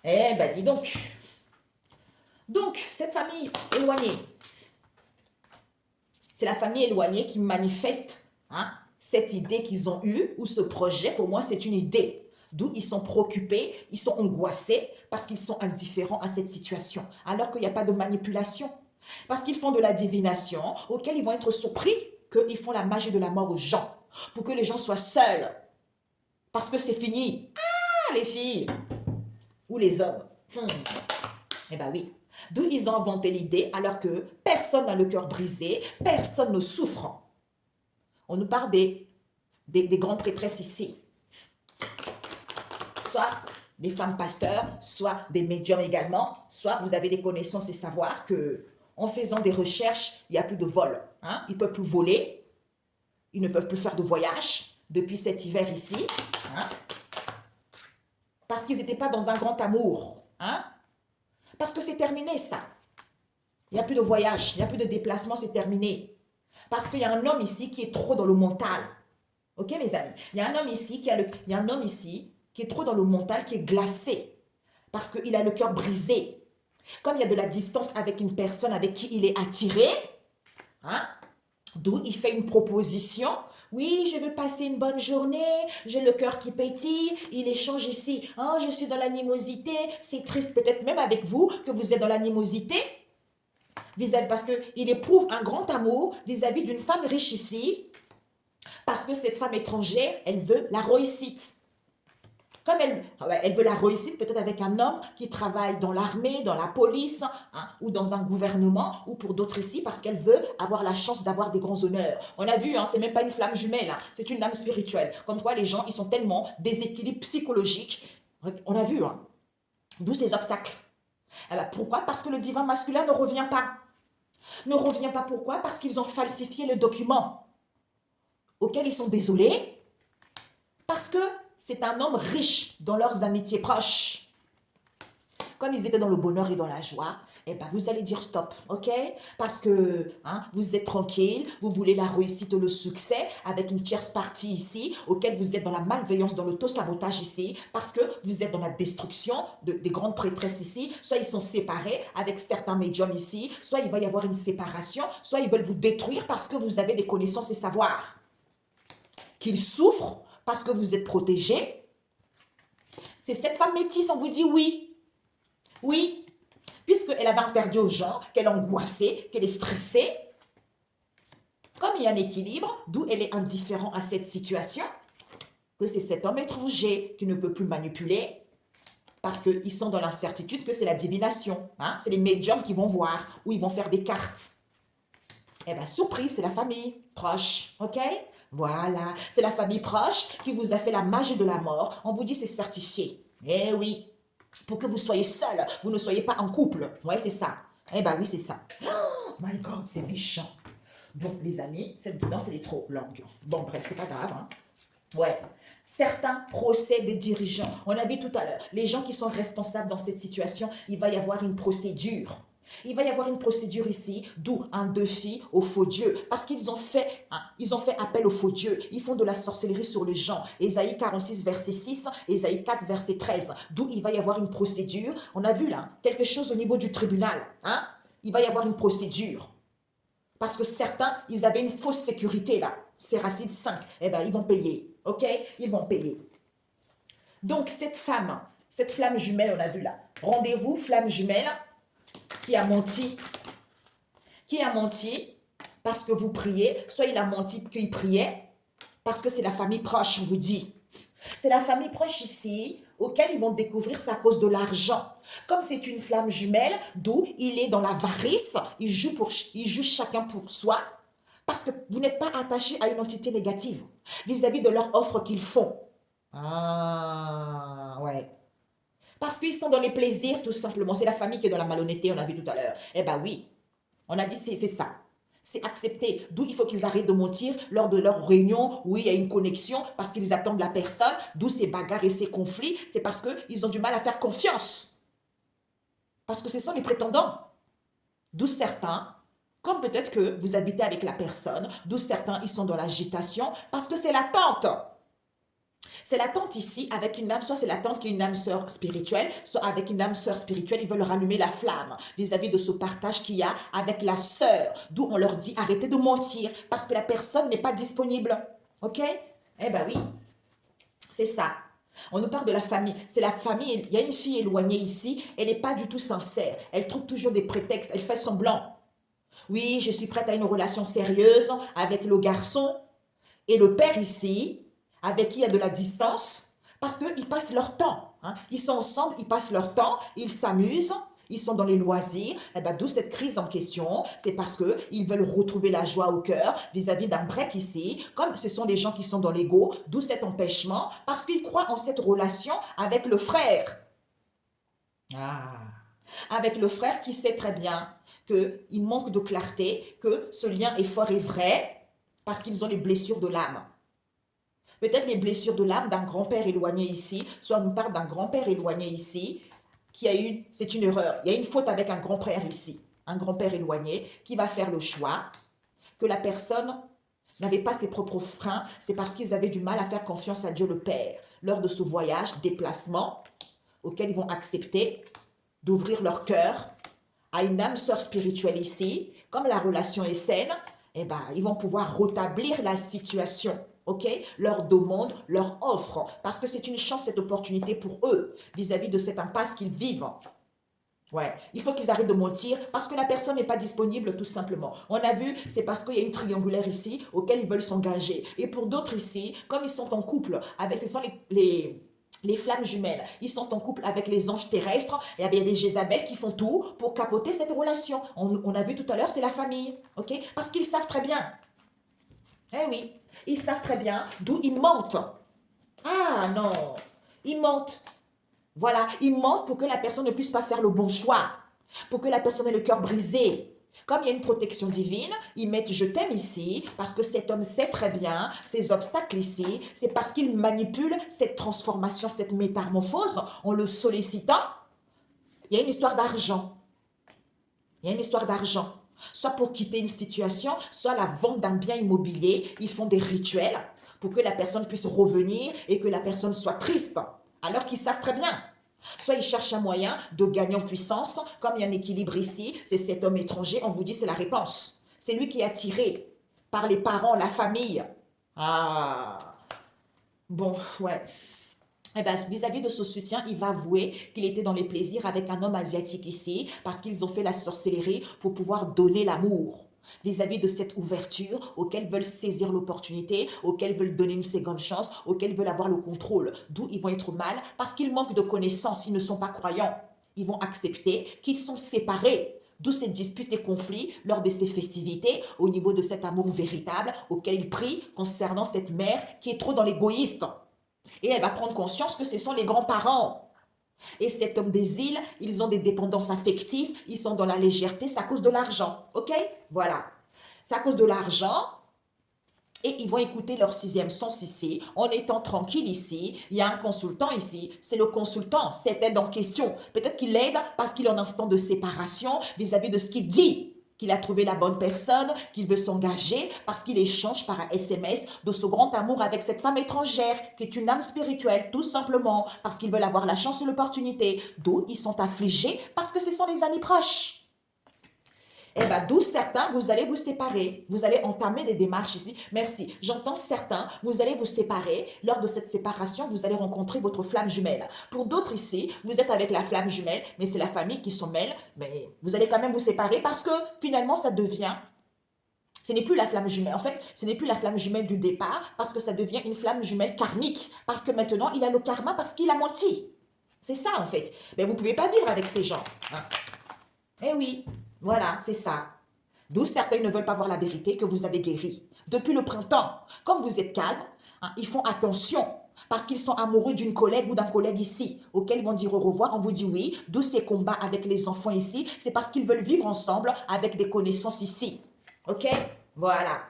Eh ben, dis donc. Donc, cette famille éloignée, c'est la famille éloignée qui manifeste cette idée qu'ils ont eue, ou ce projet, pour moi, c'est une idée. D'où ils sont préoccupés, ils sont angoissés, parce qu'ils sont indifférents à cette situation, alors qu'il n'y a pas de manipulation. Parce qu'ils font de la divination, auquel ils vont être surpris qu'ils font la magie de la mort aux gens, pour que les gens soient seuls. Parce que c'est fini. Ah, les filles! Ou les hommes. Eh bien oui. D'où ils ont inventé l'idée, alors que personne n'a le cœur brisé, personne ne souffre. On nous parle des grandes prêtresses ici. Soit des femmes pasteurs, soit des médiums également, soit vous avez des connaissances et savoir que en faisant des recherches, il n'y a plus de vol. Ils ne peuvent plus voler, ils ne peuvent plus faire de voyage depuis cet hiver ici, parce qu'ils n'étaient pas dans un grand amour. Parce que c'est terminé ça. Il n'y a plus de voyage, il n'y a plus de déplacement, c'est terminé. Parce qu'il y a un homme ici qui est trop dans le mental. Ok mes amis? Il y a un homme ici qui est trop dans le mental, qui est glacé. Parce qu'il a le cœur brisé. Comme il y a de la distance avec une personne avec qui il est attiré, d'où il fait une proposition. Oui, je veux passer une bonne journée, j'ai le cœur qui pétille, il échange ici. Je suis dans l'animosité, c'est triste peut-être même avec vous que vous êtes dans l'animosité. Parce qu'il éprouve un grand amour vis-à-vis d'une femme riche ici, parce que cette femme étrangère, elle veut la réussite. Comme elle veut la réussite, peut-être avec un homme qui travaille dans l'armée, dans la police, hein, ou dans un gouvernement, ou pour d'autres ici, parce qu'elle veut avoir la chance d'avoir des grands honneurs. On a vu, hein, c'est même pas une flamme jumelle, hein, c'est une âme spirituelle. Comme quoi les gens, ils sont tellement déséquilibrés psychologiques. On a vu, hein, d'où ces obstacles. Eh ben, pourquoi? Parce que le divin masculin ne revient pas. Ne revient pas pourquoi? Parce qu'ils ont falsifié le document auquel ils sont désolés, parce que c'est un homme riche dans leurs amitiés proches. Comme ils étaient dans le bonheur et dans la joie, eh ben vous allez dire stop, ok? Parce que hein, vous êtes tranquille, vous voulez la réussite ou le succès avec une tierce partie ici, auquel vous êtes dans la malveillance, dans l'auto-sabotage ici, parce que vous êtes dans la destruction des grandes prêtresses ici, soit ils sont séparés avec certains médiums ici, soit il va y avoir une séparation, soit ils veulent vous détruire parce que vous avez des connaissances et savoirs. Qu'ils souffrent parce que vous êtes protégés. C'est cette femme métisse, on vous dit oui. Oui, puisqu'elle avait interdit aux gens, qu'elle est angoissée, qu'elle est stressée. Comme il y a un équilibre, d'où elle est indifférente à cette situation, que c'est cet homme étranger qui ne peut plus manipuler, parce qu'ils sont dans l'incertitude que c'est la divination. Hein? C'est les médiums qui vont voir, ou ils vont faire des cartes. Eh bien, surprise, c'est la famille proche, ok? Voilà, c'est la famille proche qui vous a fait la magie de la mort. On vous dit c'est certifié. Eh oui, pour que vous soyez seul, vous ne soyez pas en couple. Ouais, c'est ça. Eh ben oui, c'est ça. Oh my God, c'est méchant. Bon, les amis, cette danse, elle est trop longue. Bon, bref, c'est pas grave. Hein. Ouais. Certains procès des dirigeants. On a vu tout à l'heure, les gens qui sont responsables dans cette situation, il va y avoir une procédure. Il va y avoir une procédure ici, d'où un défi au faux Dieu. Parce qu'ils ont fait, hein, appel au faux Dieu. Ils font de la sorcellerie sur les gens. Ésaïe 46, verset 6, Ésaïe 4, verset 13. D'où il va y avoir une procédure. On a vu là, quelque chose au niveau du tribunal. Hein? Il va y avoir une procédure. Parce que certains, ils avaient une fausse sécurité là. Séracide 5. Eh bien, ils vont payer. Ok? Ils vont payer. Donc, cette femme, cette flamme jumelle, on a vu là. Rendez-vous, flamme jumelle, qui a menti parce que vous priez, soit il a menti qu'il priait, parce que c'est la famille proche, on vous dit. C'est la famille proche ici, auquel ils vont découvrir c'est à cause de l'argent. Comme c'est une flamme jumelle, d'où il est dans l'avarice, il joue chacun pour soi, parce que vous n'êtes pas attaché à une entité négative vis-à-vis de leur offre qu'ils font. Ah, ouais. Parce qu'ils sont dans les plaisirs, tout simplement. C'est la famille qui est dans la malhonnêteté, on a vu tout à l'heure. Eh bien oui, on a dit c'est ça. C'est accepté. D'où il faut qu'ils arrêtent de mentir lors de leur réunion où il y a une connexion parce qu'ils attendent la personne. D'où ces bagarres et ces conflits. C'est parce qu'ils ont du mal à faire confiance. Parce que ce sont les prétendants. D'où certains, comme peut-être que vous habitez avec la personne, d'où certains, ils sont dans l'agitation parce que c'est l'attente. C'est la tante ici avec une âme, soit c'est la tante qui est une âme sœur spirituelle, soit avec une âme sœur spirituelle, ils veulent rallumer la flamme vis-à-vis de ce partage qu'il y a avec la sœur. D'où on leur dit arrêtez de mentir parce que la personne n'est pas disponible. Ok? Eh ben oui, c'est ça. On nous parle de la famille. C'est la famille. Il y a une fille éloignée ici, elle n'est pas du tout sincère. Elle trouve toujours des prétextes, elle fait semblant. Oui, je suis prête à une relation sérieuse avec le garçon et le père ici, avec qui il y a de la distance, parce qu'ils passent leur temps. Hein. Ils sont ensemble, ils passent leur temps, ils s'amusent, ils sont dans les loisirs. Et ben, d'où cette crise en question, c'est parce qu'ils veulent retrouver la joie au cœur vis-à-vis d'un break ici, comme ce sont des gens qui sont dans l'ego, d'où cet empêchement, parce qu'ils croient en cette relation avec le frère. Ah. Avec le frère qui sait très bien qu'il manque de clarté, que ce lien est fort et vrai, parce qu'ils ont les blessures de l'âme. Peut-être les blessures de l'âme d'un grand-père éloigné ici, soit on nous parle d'un grand-père éloigné ici, qui a eu, c'est une erreur, il y a une faute avec un grand-père ici, un grand-père éloigné, qui va faire le choix que la personne n'avait pas ses propres freins, c'est parce qu'ils avaient du mal à faire confiance à Dieu le Père, lors de ce voyage, déplacement, auquel ils vont accepter d'ouvrir leur cœur à une âme sœur spirituelle ici, comme la relation est saine, eh ben, ils vont pouvoir rétablir la situation. Ok, leur demande, leur offre, parce que c'est une chance, cette opportunité pour eux, vis-à-vis de cette impasse qu'ils vivent. Ouais, il faut qu'ils arrêtent de mentir, parce que la personne n'est pas disponible, tout simplement. On a vu, c'est parce qu'il y a une triangulaire ici, auquel ils veulent s'engager. Et pour d'autres ici, comme ils sont en couple, avec, ce sont Les flammes jumelles, ils sont en couple avec les anges terrestres. Et il y a des Jézabel qui font tout pour capoter cette relation. On a vu tout à l'heure, c'est la famille. Ok? Parce qu'ils savent très bien. Eh oui, ils savent très bien d'où ils mentent. Ah non, ils mentent. Voilà, ils mentent pour que la personne ne puisse pas faire le bon choix. Pour que la personne ait le cœur brisé. Comme il y a une protection divine, ils mettent je t'aime ici, parce que cet homme sait très bien ces obstacles ici, c'est parce qu'il manipule cette transformation, cette métamorphose, en le sollicitant. Il y a une histoire d'argent. Il y a une histoire d'argent. Soit pour quitter une situation, soit la vente d'un bien immobilier, ils font des rituels pour que la personne puisse revenir et que la personne soit triste, alors qu'ils savent très bien. Soit ils cherchent un moyen de gagner en puissance, comme il y a un équilibre ici, c'est cet homme étranger, on vous dit c'est la réponse. C'est lui qui est attiré par les parents, la famille. Ah, bon, ouais. Eh ben, vis-à-vis de ce soutien, il va avouer qu'il était dans les plaisirs avec un homme asiatique ici, parce qu'ils ont fait la sorcellerie pour pouvoir donner l'amour. Vis-à-vis de cette ouverture, auquel veulent saisir l'opportunité, auquel veulent donner une seconde chance, auquel veulent avoir le contrôle. D'où ils vont être mal, parce qu'ils manquent de connaissances, ils ne sont pas croyants. Ils vont accepter qu'ils sont séparés. D'où ces disputes et conflits lors de ces festivités, au niveau de cet amour véritable auquel ils prient concernant cette mère qui est trop dans l'égoïste. Et elle va prendre conscience que ce sont les grands-parents. Et cet homme des îles, ils ont des dépendances affectives, ils sont dans la légèreté, c'est à cause de l'argent. Ok? Voilà. C'est à cause de l'argent. Et ils vont écouter leur sixième sens ici, en étant tranquille ici. Il y a un consultant ici, c'est le consultant, cette aide en question. Peut-être qu'il l'aide parce qu'il est en instant de séparation vis-à-vis de ce qu'il dit. Qu'il a trouvé la bonne personne, qu'il veut s'engager parce qu'il échange par un SMS de ce grand amour avec cette femme étrangère qui est une âme spirituelle, tout simplement parce qu'ils veulent avoir la chance et l'opportunité. D'où ils sont affligés parce que ce sont les amis proches. Eh bien, d'où certains, vous allez vous séparer. Vous allez entamer des démarches ici. Merci. J'entends certains, vous allez vous séparer. Lors de cette séparation, vous allez rencontrer votre flamme jumelle. Pour d'autres ici, vous êtes avec la flamme jumelle, mais c'est la famille qui s'en mêle. Mais vous allez quand même vous séparer parce que finalement, ça devient... Ce n'est plus la flamme jumelle. En fait, ce n'est plus la flamme jumelle du départ parce que ça devient une flamme jumelle karmique. Parce que maintenant, il a le karma parce qu'il a menti. C'est ça, en fait. Mais vous ne pouvez pas vivre avec ces gens. Hein. Eh oui, voilà, c'est ça. D'où certains ne veulent pas voir la vérité que vous avez guéri. Depuis le printemps, comme vous êtes calme, hein, ils font attention parce qu'ils sont amoureux d'une collègue ou d'un collègue ici, auquel ils vont dire au revoir, on vous dit oui. D'où ces combats avec les enfants ici, c'est parce qu'ils veulent vivre ensemble avec des connaissances ici. Ok? Voilà.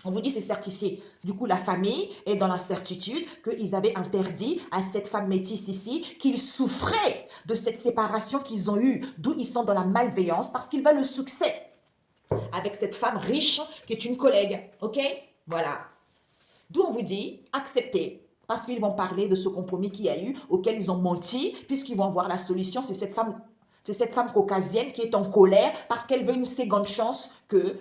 On vous dit c'est certifié. Du coup, la famille est dans la certitude qu'ils avaient interdit à cette femme métisse ici qu'ils souffraient de cette séparation qu'ils ont eue. D'où ils sont dans la malveillance parce qu'ils veulent le succès avec cette femme riche qui est une collègue. Ok? Voilà. D'où on vous dit acceptez. Parce qu'ils vont parler de ce compromis qu'il y a eu, auquel ils ont menti, puisqu'ils vont voir la solution. C'est cette femme caucasienne qui est en colère parce qu'elle veut une seconde chance que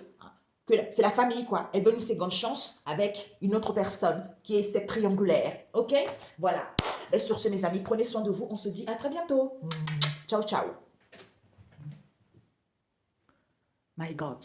c'est la famille, quoi. Elle veut une seconde chance avec une autre personne qui est cette triangulaire. Ok? Voilà. Et sur ce, mes amis, prenez soin de vous. On se dit à très bientôt. Ciao, ciao. My God.